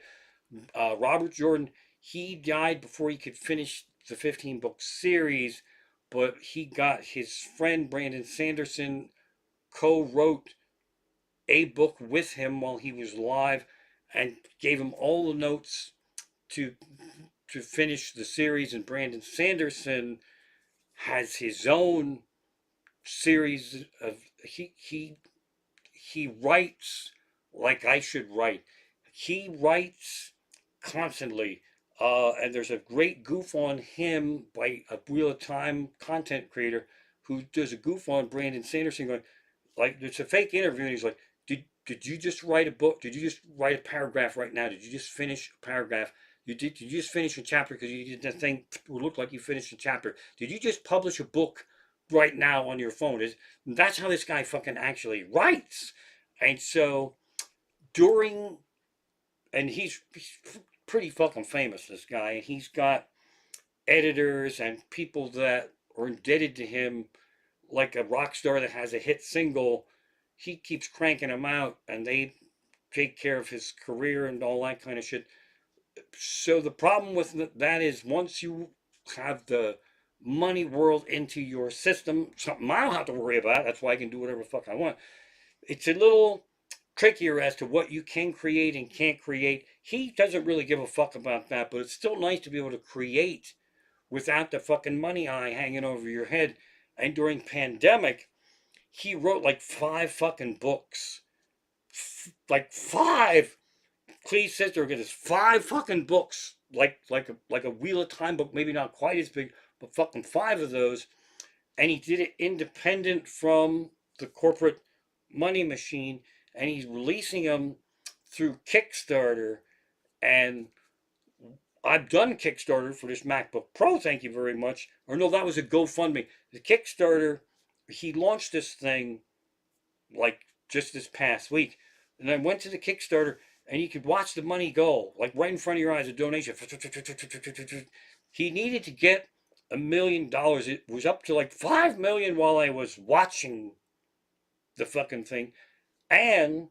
Robert Jordan, he died before he could finish the 15-book series, but he got his friend Brandon Sanderson co-wrote a book with him while he was alive and gave him all the notes to finish the series. And Brandon Sanderson has his own series of he writes like I should write. He writes constantly. And there's a great goof on him by a Wheel of Time content creator who does a goof on Brandon Sanderson going, like, it's a fake interview, and he's like, did you just write a book? Did you just write a paragraph right now? Did you just finish a paragraph? Did you just finish a chapter because you did that thing would look like you finished a chapter? Did you just publish a book right now on your phone? That's how this guy fucking actually writes. And so and he's pretty fucking famous, this guy, and he's got editors and people that are indebted to him, like a rock star that has a hit single. He keeps cranking them out, and they take care of his career and all that kind of shit. So the problem with that is once you have the money world into your system, something I don't have to worry about. That's why I can do whatever the fuck I want. It's a little trickier as to what you can create and can't create. He doesn't really give a fuck about that, but it's still nice to be able to create without the fucking money eye hanging over your head. And during pandemic, he wrote like 5 fucking books. Like 5. Clee's sister gets 5 fucking books. Like a Wheel of Time book, maybe not quite as big, but fucking 5 of those. And he did it independent from the corporate money machine, and he's releasing them through Kickstarter. And I've done Kickstarter for this MacBook Pro, thank you very much. Or no, that was a GoFundMe. The Kickstarter, he launched this thing like just this past week. And I went to the Kickstarter, and you could watch the money go, like right in front of your eyes, a donation. He needed to get $1 million. It was up to like 5 million while I was watching the fucking thing. And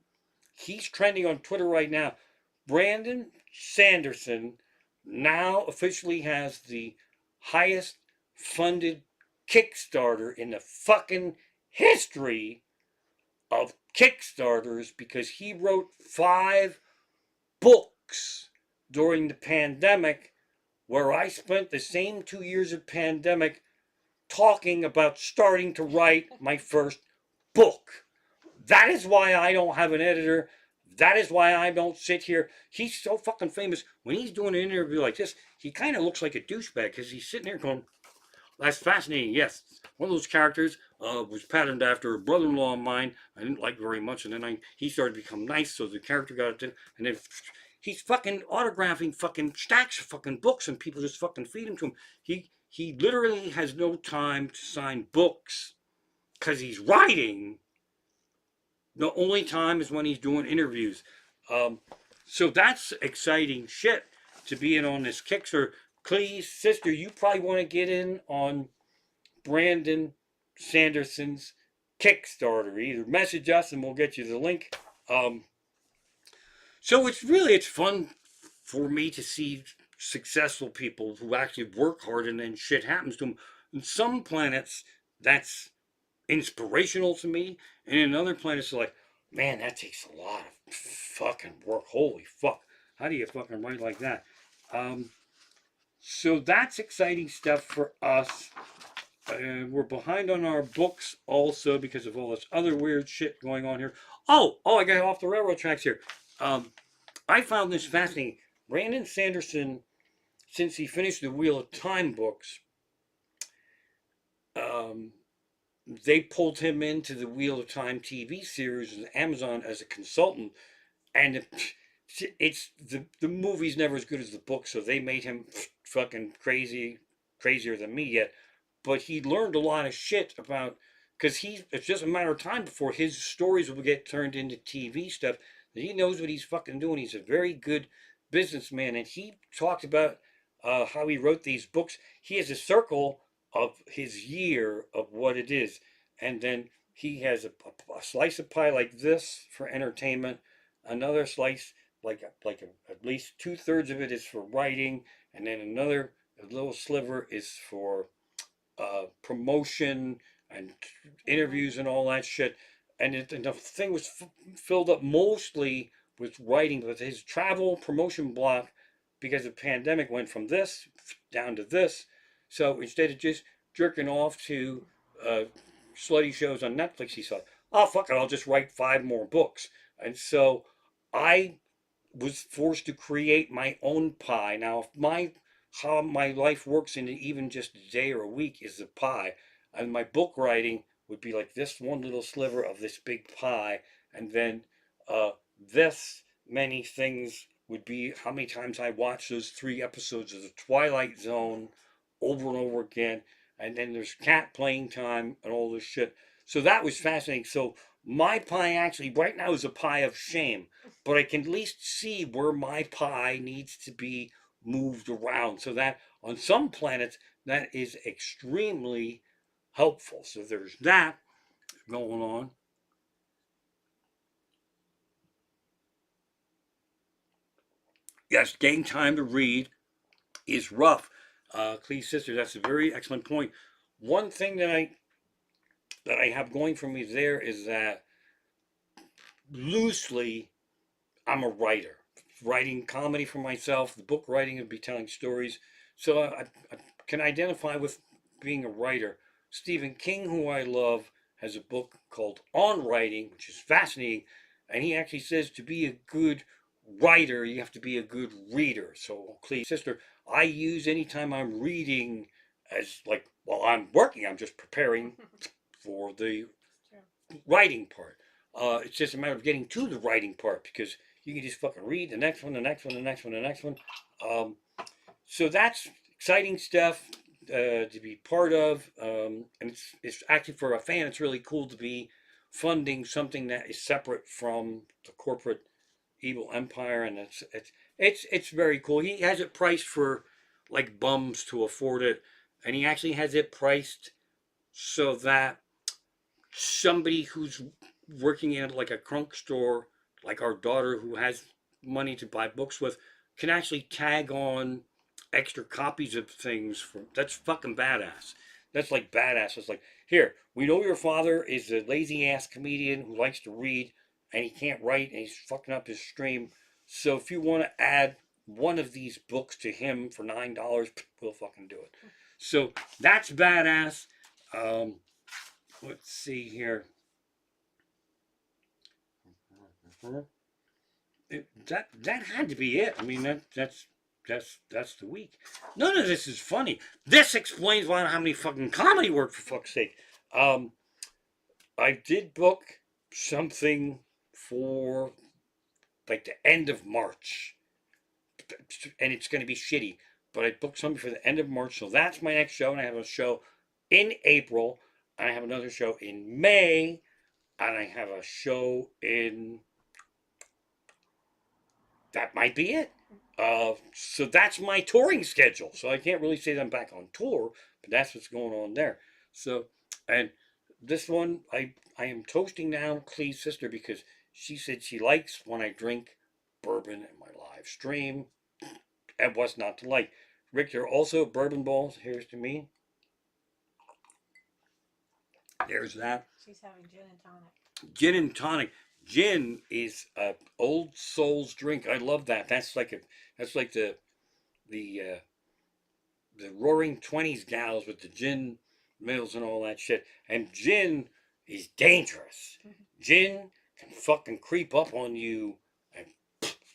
he's trending on Twitter right now. Brandon Sanderson now officially has the highest funded Kickstarter in the fucking history of Kickstarters because he wrote 5 books during the pandemic, where I spent the same 2 years of pandemic talking about starting to write my first book. That is why I don't have an editor. That is why I don't sit here. He's so fucking famous. When he's doing an interview like this, he kind of looks like a douchebag because he's sitting there going, that's fascinating. Yes, one of those characters was patterned after a brother-in-law of mine I didn't like very much, and then he started to become nice, so the character got it. And then he's fucking autographing fucking stacks of fucking books, and people just fucking feed him to him. He literally has no time to sign books because he's writing. The only time is when he's doing interviews. So that's exciting shit to be in on this Kickstarter. Please, sister, you probably want to get in on Brandon Sanderson's Kickstarter. Either message us and we'll get you the link. So it's fun for me to see successful people who actually work hard and then shit happens to them. On some planets, that's inspirational to me, and in other planets, like, man, that takes a lot of fucking work. Holy fuck. How do you fucking write like that? So that's exciting stuff for us. We're behind on our books also because of all this other weird shit going on here. Oh, I got off the railroad tracks here. I found this fascinating. Brandon Sanderson, since he finished the Wheel of Time books, they pulled him into the Wheel of Time TV series on Amazon as a consultant, and it's the movie's never as good as the book, so they made him fucking crazier than me yet. But he learned a lot of shit about, because it's just a matter of time before his stories will get turned into TV stuff. He knows what he's fucking doing. He's a very good businessman, and he talked about how he wrote these books. He has a circle of his year of what it is, and then he has a slice of pie like this for entertainment, another slice at least 2/3 of it is for writing, and then another little sliver is for promotion and interviews and all that shit. And the thing was filled up mostly with writing, but his travel promotion block, because the pandemic, went from this down to this. So instead of just jerking off to slutty shows on Netflix, he thought, oh, fuck it, I'll just write 5 more books. And so I was forced to create my own pie. Now, how my life works in even just a day or a week is a pie. And my book writing would be like this one little sliver of this big pie. And then this many things would be how many times I watched those 3 episodes of the Twilight Zone over and over again. And then there's cat playing time and all this shit. So that was fascinating. So my pie actually right now is a pie of shame, but I can at least see where my pie needs to be moved around, so that on some planets that is extremely helpful. So there's that going on. Yes, getting time to read is rough. Clee's sister, that's a very excellent point. One thing that I have going for me there is that loosely I'm a writer, writing comedy for myself. The book writing would be telling stories. So I can identify with being a writer. Stephen King, who I love, has a book called On Writing, which is fascinating. And he actually says to be a good writer, you have to be a good reader. So, Clee's sister, I use anytime I'm reading as like, while I'm working, I'm just preparing for the writing part. It's just a matter of getting to the writing part, because you can just fucking read the next one, the next one, the next one, the next one. So that's exciting stuff to be part of. And it's actually, for a fan, it's really cool to be funding something that is separate from the corporate evil empire, and it's very cool. He has it priced for like bums to afford it, and he actually has it priced so that somebody who's working at like a crunk store, like our daughter who has money to buy books with, can actually tag on extra copies of things. That's fucking badass. That's like badass. It's like, here, we know your father is a lazy ass comedian who likes to read and he can't write and he's fucking up his stream. So if you want to add one of these books to him for $9, we'll fucking do it. So that's badass. Let's see here. That had to be it. I mean, that's the week. None of this is funny. This explains why I don't have any fucking comedy work, for fuck's sake. I did book something for like the end of March, and it's going to be shitty. But I booked something for the end of March, so that's my next show. And I have a show in April, and I have another show in May, and I have a show in. That might be it. So that's my touring schedule. So I can't really say that I'm back on tour, but that's what's going on there. So, and this one, I am toasting down Clee's sister because she said she likes when I drink bourbon in my live stream, and what's not to like. Richter, also bourbon balls. Here's to me. There's that. She's having gin and tonic. Gin and tonic. Gin is a old soul's drink. I love that. That's like the the Roaring Twenties gals with the gin mills and all that shit. And gin is dangerous. Gin can fucking creep up on you and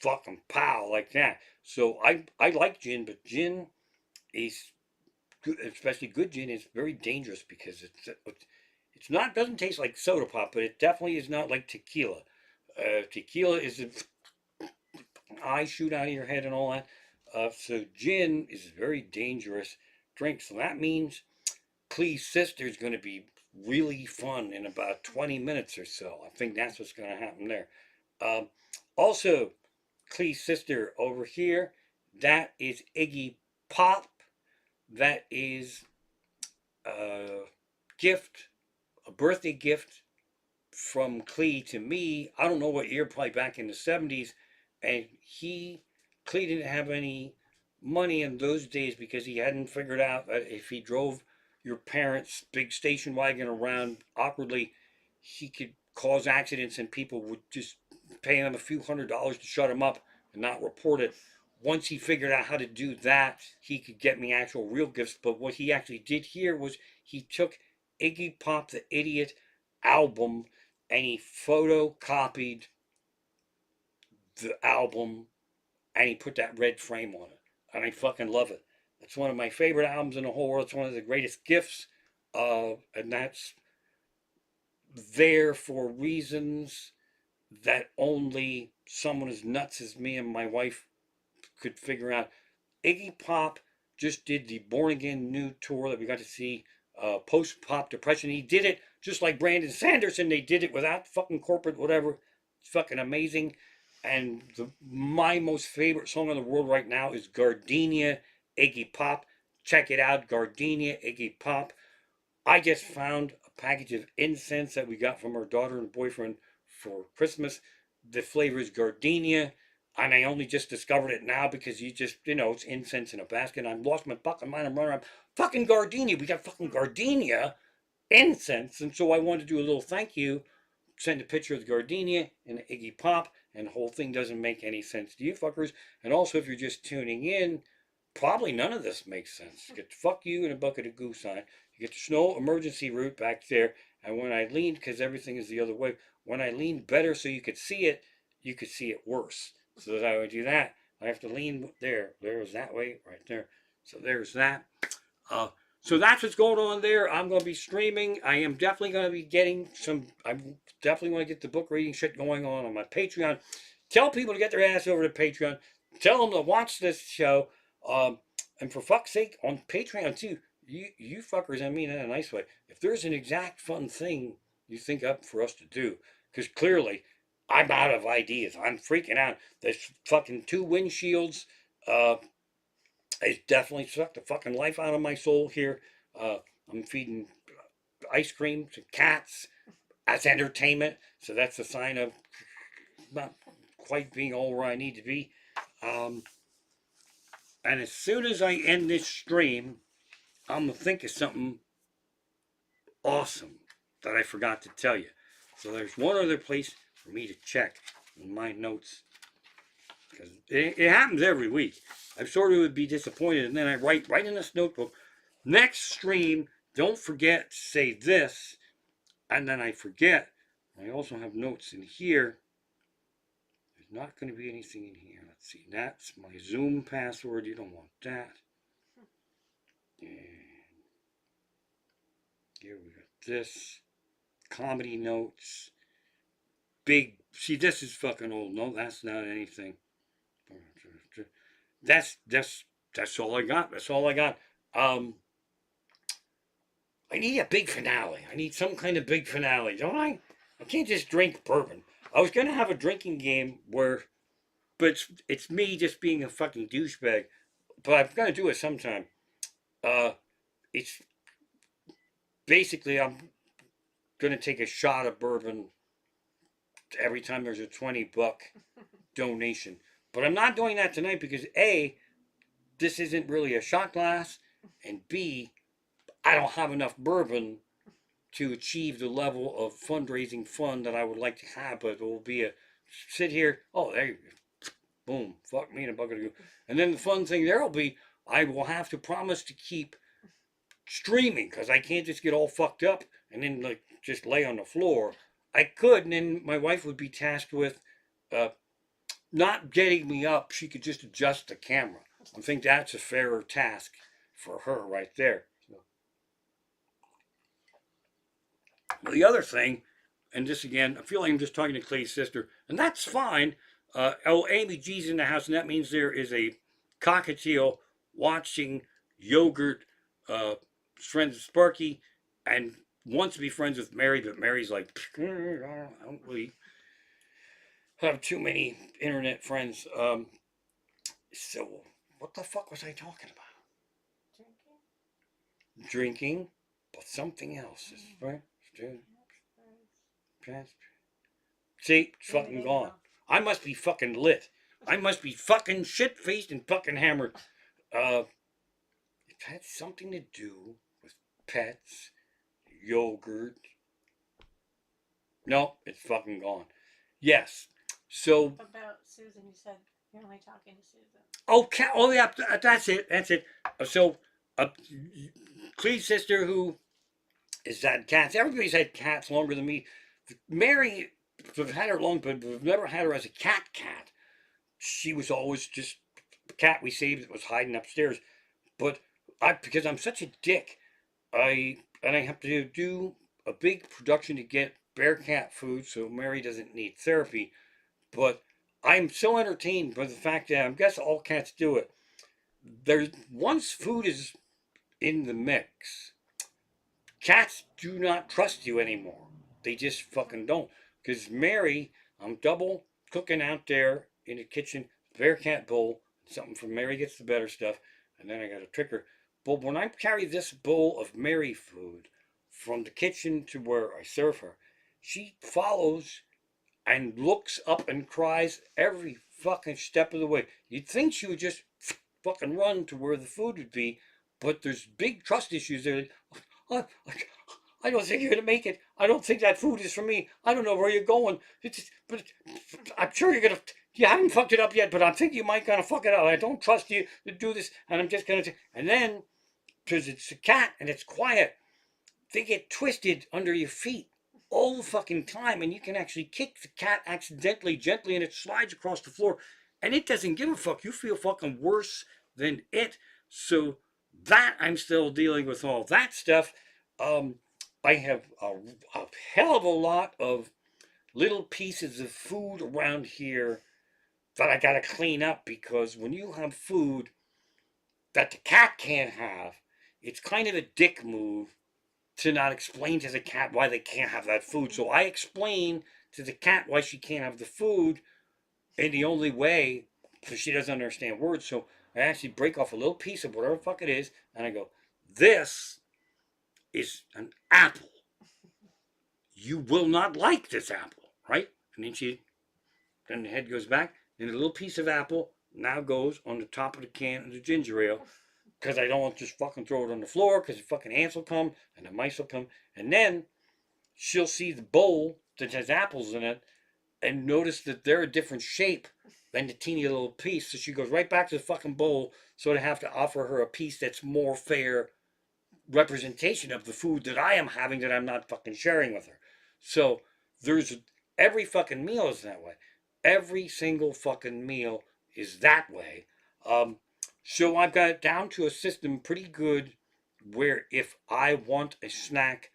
fucking pow like that. So I like gin, but gin is good, especially good gin is very dangerous because it's not doesn't taste like soda pop, but it definitely is not like tequila. Tequila is a eye shoot out of your head and all that. So gin is a very dangerous drink. So that means Clee's sister is going to be really fun in about 20 minutes or so. I think that's what's going to happen there. Also, Clee's sister over here, that is Iggy Pop. That is a gift, a birthday gift from Clee to me. I don't know what year, probably back in the 70s. And Clee didn't have any money in those days because he hadn't figured out that if he drove your parents' big station wagon around awkwardly, he could cause accidents and people would just pay him a few $100s to shut him up and not report it. Once he figured out how to do that, he could get me actual real gifts. But what he actually did here was he took Iggy Pop the Idiot album and he photocopied the album and he put that red frame on it. And I fucking love it. It's one of my favorite albums in the whole world. It's one of the greatest gifts. And that's there for reasons that only someone as nuts as me and my wife could figure out. Iggy Pop just did the Born Again New tour that we got to see post pop depression. He did it just like Brandon Sanderson. They did it without fucking corporate whatever. It's fucking amazing. And my most favorite song in the world right now is Gardenia Iggy Pop. Check it out, Gardenia Iggy Pop. I just found a package of incense that we got from our daughter and boyfriend for Christmas. The flavor is gardenia, and I only just discovered it now because it's incense in a basket. And I lost my fucking mind. I'm running around, fucking gardenia. We got fucking gardenia incense, and so I wanted to do a little thank you. Send a picture of the gardenia and the Iggy Pop, and the whole thing doesn't make any sense to you fuckers. And also, if you're just tuning in, probably none of this makes sense. You get the fuck you and a bucket of goo sign. You get the snow emergency route back there. And when I leaned, because everything is the other way, when I leaned better so you could see it worse. So that I would do that. I have to lean there. There's that way, right there. So there's that. So that's what's going on there. I'm going to be streaming. I am definitely going to be getting I definitely want to get the book reading shit going on my Patreon. Tell people to get their ass over to Patreon. Tell them to watch this show. And for fuck's sake, on Patreon too, you fuckers, I mean that in a nice way. If there's an exact fun thing you think up for us to do, because clearly I'm out of ideas. I'm freaking out. There's fucking 2 windshields. It definitely sucked the fucking life out of my soul here. I'm feeding ice cream to cats as entertainment, so that's a sign of not quite being all where I need to be. And as soon as I end this stream, I'm going to think of something awesome that I forgot to tell you. So there's one other place for me to check in my notes. Because it happens every week. I sort of would be disappointed, and then I write right in this notebook, next stream, don't forget to say this, and then I forget. I also have notes in here. There's not going to be anything in here. Let's see. That's my Zoom password. You don't want that. And here we got this. Comedy notes. Big. See, this is fucking old. No, that's not anything. that's all I got. That's all I got. Um, I need a big finale. I need some kind of big finale, don't I? I can't just drink bourbon. I was gonna have a drinking game where, but it's me just being a fucking douchebag. But I'm gonna do it sometime. Uh, it's basically I'm gonna take a shot of bourbon every time there's a $20 donation. But I'm not doing that tonight because A, this isn't really a shot glass, and B, I don't have enough bourbon to achieve the level of fundraising fund that I would like to have. But it will be a sit here. Oh, there you go. Boom. Fuck me in a bucket of goo. And then the fun thing there will be I will have to promise to keep streaming because I can't just get all fucked up and then like just lay on the floor. I could, and then my wife would be tasked with uh, not getting me up. She could just adjust the camera. I think that's a fairer task for her right there. The other thing, and this again, I feel like I'm just talking to Clay's sister, and that's fine. Amy G's in the house, and that means there is a cockatiel watching yogurt, friends with Sparky, and wants to be friends with Mary, but Mary's like, I don't really have too many internet friends. So, what the fuck was I talking about? Drinking, but something else, right? See, it's fucking gone. I must be fucking lit. I must be fucking shit faced and fucking hammered. It had something to do with pets, yogurt. No, it's fucking gone. Yes. So. About Susan, you said you're only talking to Susan. Oh yeah, that's it. That's it. So, Clee's sister, who is had cats. Everybody's had cats longer than me. Mary, we've had her long, but we've never had her as a cat. She was always just a cat we saved that was hiding upstairs. But because I'm such a dick, I have to do a big production to get bear cat food so Mary doesn't need therapy. But I'm so entertained by the fact that I guess all cats do it. There's once food is in the mix, cats do not trust you anymore. They just fucking don't. Because Mary, I'm double cooking out there in the kitchen, bear cat bowl, something from Mary gets the better stuff, and then I got to trick her. But when I carry this bowl of Mary food from the kitchen to where I serve her, she follows and looks up and cries every fucking step of the way. You'd think she would just fucking run to where the food would be, but there's big trust issues there. I don't think you're gonna make it. I don't think that food is for me. I don't know where you're going. But I'm sure you're gonna. You haven't fucked it up yet, but I think you might gonna fuck it up. I don't trust you to do this, and I'm just gonna. And then, because it's a cat and it's quiet, they get twisted under your feet all the fucking time, and you can actually kick the cat accidentally, gently, and it slides across the floor, and it doesn't give a fuck. You feel fucking worse than it. So that I'm still dealing with all that stuff. I have a hell of a lot of little pieces of food around here that I gotta clean up because when you have food that the cat can't have, it's kind of a dick move to not explain to the cat why they can't have that food. So I explain to the cat why she can't have the food in the only way because she doesn't understand words. So I actually break off a little piece of whatever the fuck it is and I go, this is an apple. You will not like this apple, right? And then the head goes back, and a little piece of apple now goes on the top of the can of the ginger ale, because I don't want to just fucking throw it on the floor, because the fucking ants will come, and the mice will come, and then she'll see the bowl that has apples in it, and notice that they're a different shape than the teeny little piece, so she goes right back to the fucking bowl, so I have to offer her a piece that's more fair representation of the food that I am having that I'm not fucking sharing with her. So there's every fucking meal is that way. Every single fucking meal is that way. So I've got it down to a system pretty good where if I want a snack,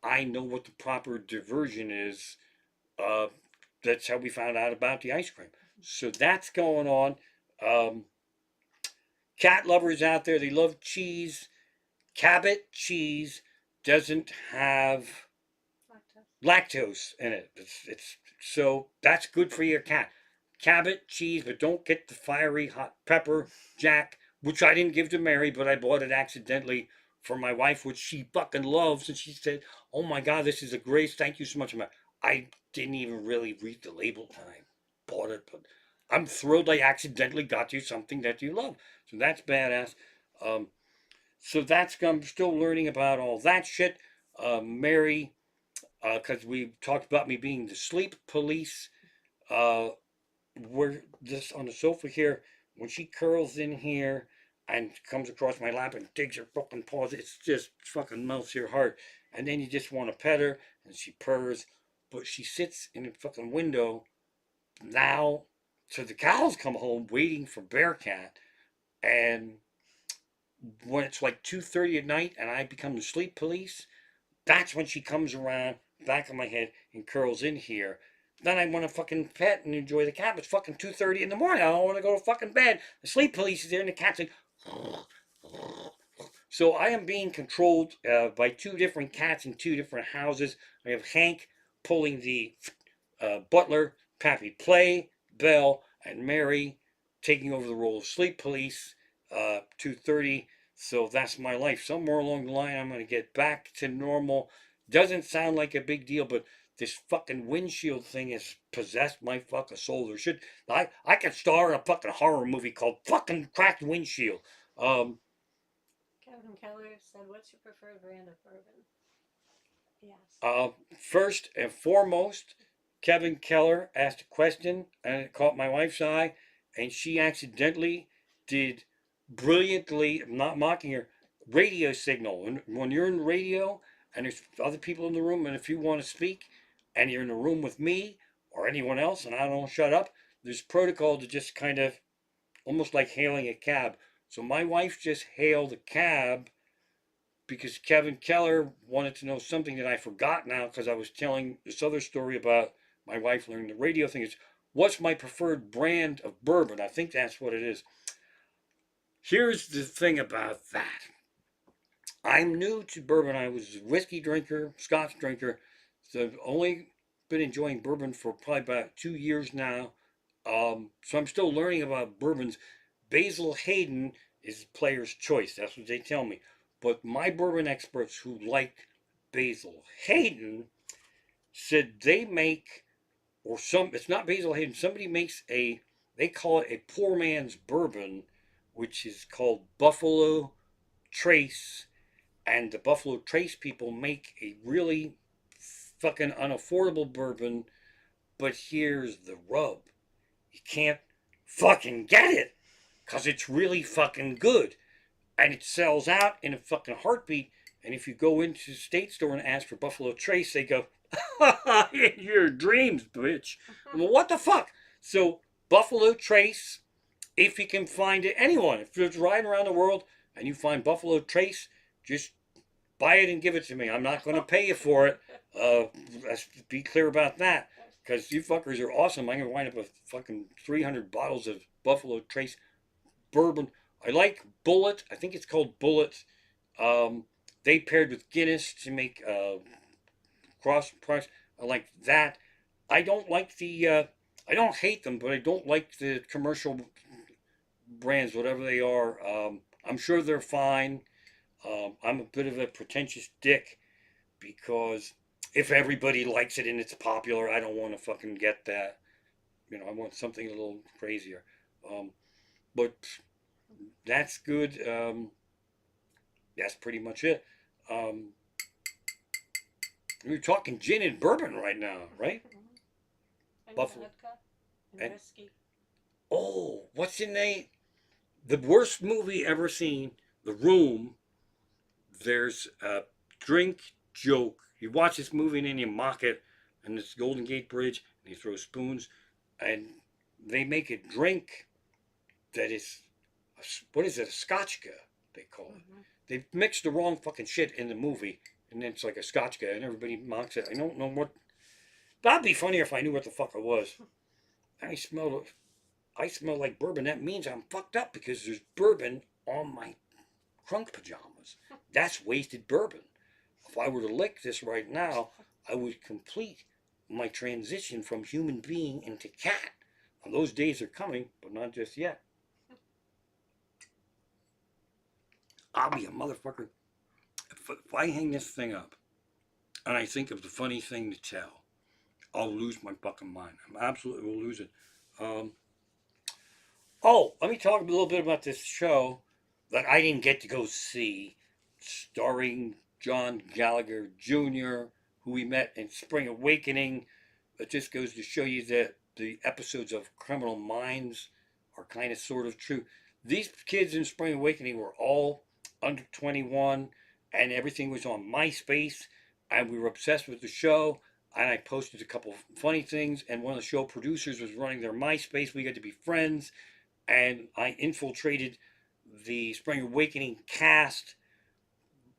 I know what the proper diversion is. That's how we found out about the ice cream. So that's going on. cat lovers out there, they love cheese. Cabot cheese doesn't have lactose in it. It's so that's good for your cat. Cabot cheese, but don't get the fiery hot pepper jack, which I didn't give to Mary, but I bought it accidentally for my wife, which she fucking loves. And she said, "Oh my God, this is a grace. Thank you so much." I didn't even really read the label when I bought it, but I'm thrilled I accidentally got you something that you love. So that's badass. Um, so that's I'm still learning about all that shit. Mary, because we talked about me being the sleep police. Uh, we're just on the sofa here. When she curls in here and comes across my lap and digs her fucking paws, it's just fucking melts your heart. And then you just want to pet her, and she purrs, but she sits in the fucking window now. So the cows come home waiting for Bearcat, and when it's like 2:30 at night and I become the sleep police, that's when she comes around back of my head and curls in here. Then I want to fucking pet and enjoy the cat. It's fucking 2:30 in the morning. I don't want to go to fucking bed. The sleep police is there and the cat's like. So I am being controlled by two different cats in two different houses. I have Hank pulling the butler, Pappy Play, Belle, and Mary taking over the role of sleep police. 2:30. So that's my life. Somewhere along the line, I'm going to get back to normal. Doesn't sound like a big deal, but this fucking windshield thing has possessed my fucking soul. There should I could star in a fucking horror movie called fucking Cracked Windshield. Um, Kevin Keller said, "What's your preferred brand of bourbon?" Yes. First and foremost, Kevin Keller asked a question and it caught my wife's eye, and she accidentally did brilliantly, I'm not mocking her, radio signal. When you're in radio and there's other people in the room, and if you want to speak and you're in a room with me or anyone else and I don't shut up, there's protocol to just kind of almost like hailing a cab. So my wife just hailed a cab because Kevin Keller wanted to know something that I forgot now because I was telling this other story about my wife learning the radio thing. Is what's my preferred brand of bourbon? I think that's what it is. Here's the thing about that. I'm new to bourbon. I was a whiskey drinker, scotch drinker. So I've only been enjoying bourbon for probably about 2 years now. So I'm still learning about bourbons. Basil Hayden is player's choice. That's what they tell me. But my bourbon experts who like Basil Hayden said they make, or some, it's not Basil Hayden, somebody makes they call it a poor man's bourbon, which is called Buffalo Trace. And the Buffalo Trace people make a really fucking unaffordable bourbon. But here's the rub. You can't fucking get it because it's really fucking good. And it sells out in a fucking heartbeat. And if you go into the state store and ask for Buffalo Trace, they go, in your dreams, bitch. Well, what the fuck? So, Buffalo Trace, if you can find it, anyone, if you're riding around the world and you find Buffalo Trace, just buy it and give it to me. I'm not going to pay you for it. Let's be clear about that. Because you fuckers are awesome. I'm going to wind up with fucking 300 bottles of Buffalo Trace bourbon. I like Bullet. I think it's called Bullet. They paired with Guinness to make cross price. I like that. I don't like the. I don't hate them, but I don't like the commercial brands, whatever they are. I'm sure they're fine. I'm a bit of a pretentious dick because if everybody likes it and it's popular, I don't want to fucking get that. You know, I want something a little crazier. But that's good. That's pretty much it. We're talking gin and bourbon right now, right? And Buffalo. vodka and And- whiskey. Oh, what's the name? The worst movie ever seen, The Room. There's a drink joke. You watch this movie and then you mock it, and it's Golden Gate Bridge, and you throw spoons, and they make a drink that is, what is it, a scotchka, they call it. They mixed the wrong fucking shit in the movie, and then it's like a scotchka, and everybody mocks it. I don't know what. That'd be funnier if I knew what the fuck it was. I smelled it. I smell like bourbon, that means I'm fucked up because there's bourbon on my crunk pajamas. That's wasted bourbon. If I were to lick this right now, I would complete my transition from human being into cat. And those days are coming, but not just yet. I'll be a motherfucker. If I hang this thing up and I think of the funny thing to tell, I'll lose my fucking mind. I absolutely will lose it. Let me talk a little bit about this show that I didn't get to go see, starring John Gallagher Jr., who we met in Spring Awakening. It just goes to show you that the episodes of Criminal Minds are kind of sort of true. These kids in Spring Awakening were all under 21, and everything was on MySpace, and we were obsessed with the show. And I posted a couple of funny things, and one of the show producers was running their MySpace. We got to be friends, and I infiltrated the Spring Awakening cast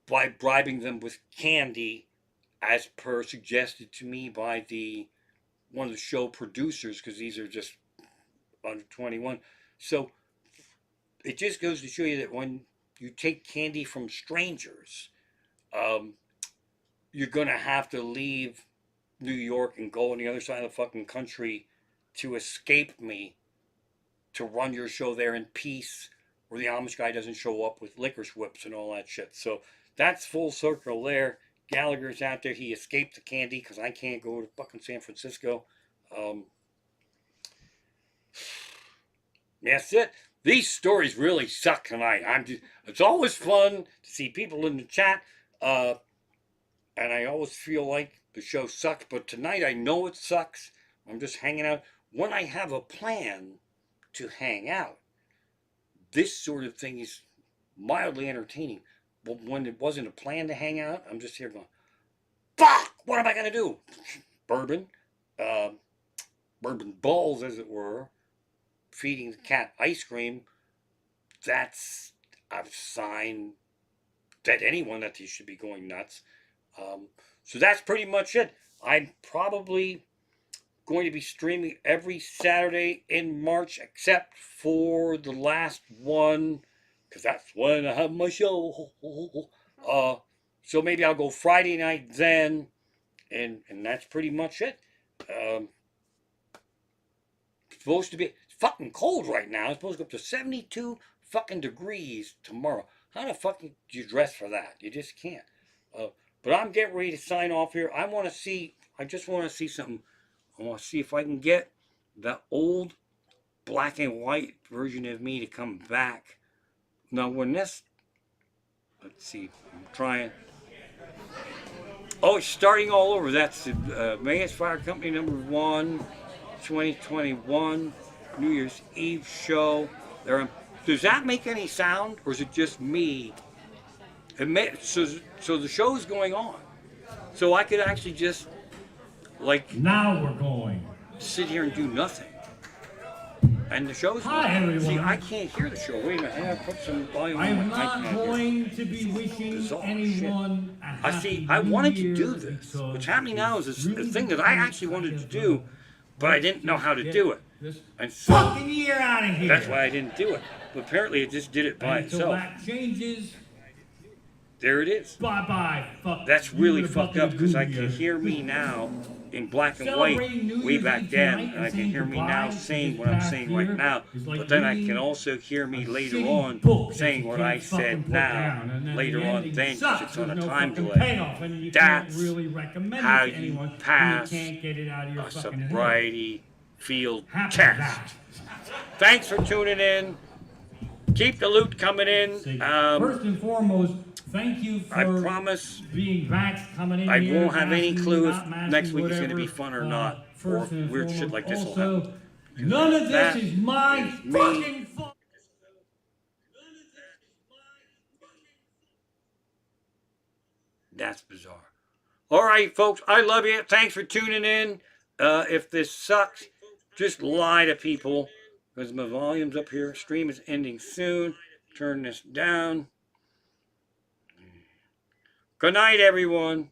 by bribing them with candy, as per suggested to me by one of the show producers, because these are just under 21. So it just goes to show you that when you take candy from strangers, you're going to have to leave New York and go on the other side of the fucking country to escape me, to run your show there in peace, where the Amish guy doesn't show up with licorice whips and all that shit. So that's full circle there. Gallagher's out there. He escaped the candy because I can't go to fucking San Francisco. That's it. These stories really suck tonight. It's always fun to see people in the chat, and I always feel like the show sucks. But tonight I know it sucks. I'm just hanging out. When I have a plan to hang out, this sort of thing is mildly entertaining. But when it wasn't a plan to hang out, I'm just here going, fuck, what am I going to do? Bourbon, bourbon balls, as it were, feeding the cat ice cream. That's a sign that anyone that they should be going nuts. So that's pretty much it. I'm probably going to be streaming every Saturday in March, except for the last one, because that's when I have my show. So maybe I'll go Friday night then, and that's pretty much it. It's supposed to be fucking cold right now. It's supposed to go up to 72 fucking degrees tomorrow. How the fuck do you dress for that? You just can't. But I'm getting ready to sign off here. I just want to see something. I want to see if I can get the old black and white version of me to come back. Now, let's see, I'm trying. Oh, it's starting all over. That's the Mayors Fire Company #1, 2021, New Year's Eve show. Does that make any sound, or is it just me? So the show's going on. So I could actually just, Now we're going. sit here and do nothing. And the show's Hi, going on. everyone. See, I can't hear the show. Wait a minute, I gotta put some volume I on am my not iPad here. going to be wishing Bizarre anyone a happy I New wanted to Year do this. because What's happening now is it's a really thing that I become actually wanted kind to of do, but I didn't know how to do it. This And so fucking year out of here. that's why I didn't do it. But apparently it just did it by Until itself. that changes, There it is. bye-bye. Fuck That's you really and a fucked bucket up of because I New can Year. hear me now in black and Celebrating New white way Year's back Eve then, tonight and I can saying hear me now goodbye saying to what I'm this saying past right year now. is like But then I reading can also hear me a later shitty on book that saying you what can't I fucking said put now, down, and then later the on ending then, because sucks. it's on a There's no time fucking delay. payoff, and you That's can't really recommend how it to you anyone pass who can't get it out of your a fucking head. sobriety field Happy test. that. Thanks for tuning in. Keep the loot coming in. First and foremost, thank you for I promise being vaxxed, coming in I here, won't have any masking, clue if not masking, next week is going to be whatever. fun or not, or First and weird shit foremost, like this will also, happen. none of this That is my is me. fucking fault. That's bizarre. All right, folks, I love you. Thanks for tuning in. If this sucks, just lie to people because my volume's up here. Stream is ending soon. Turn this down. Good night, everyone.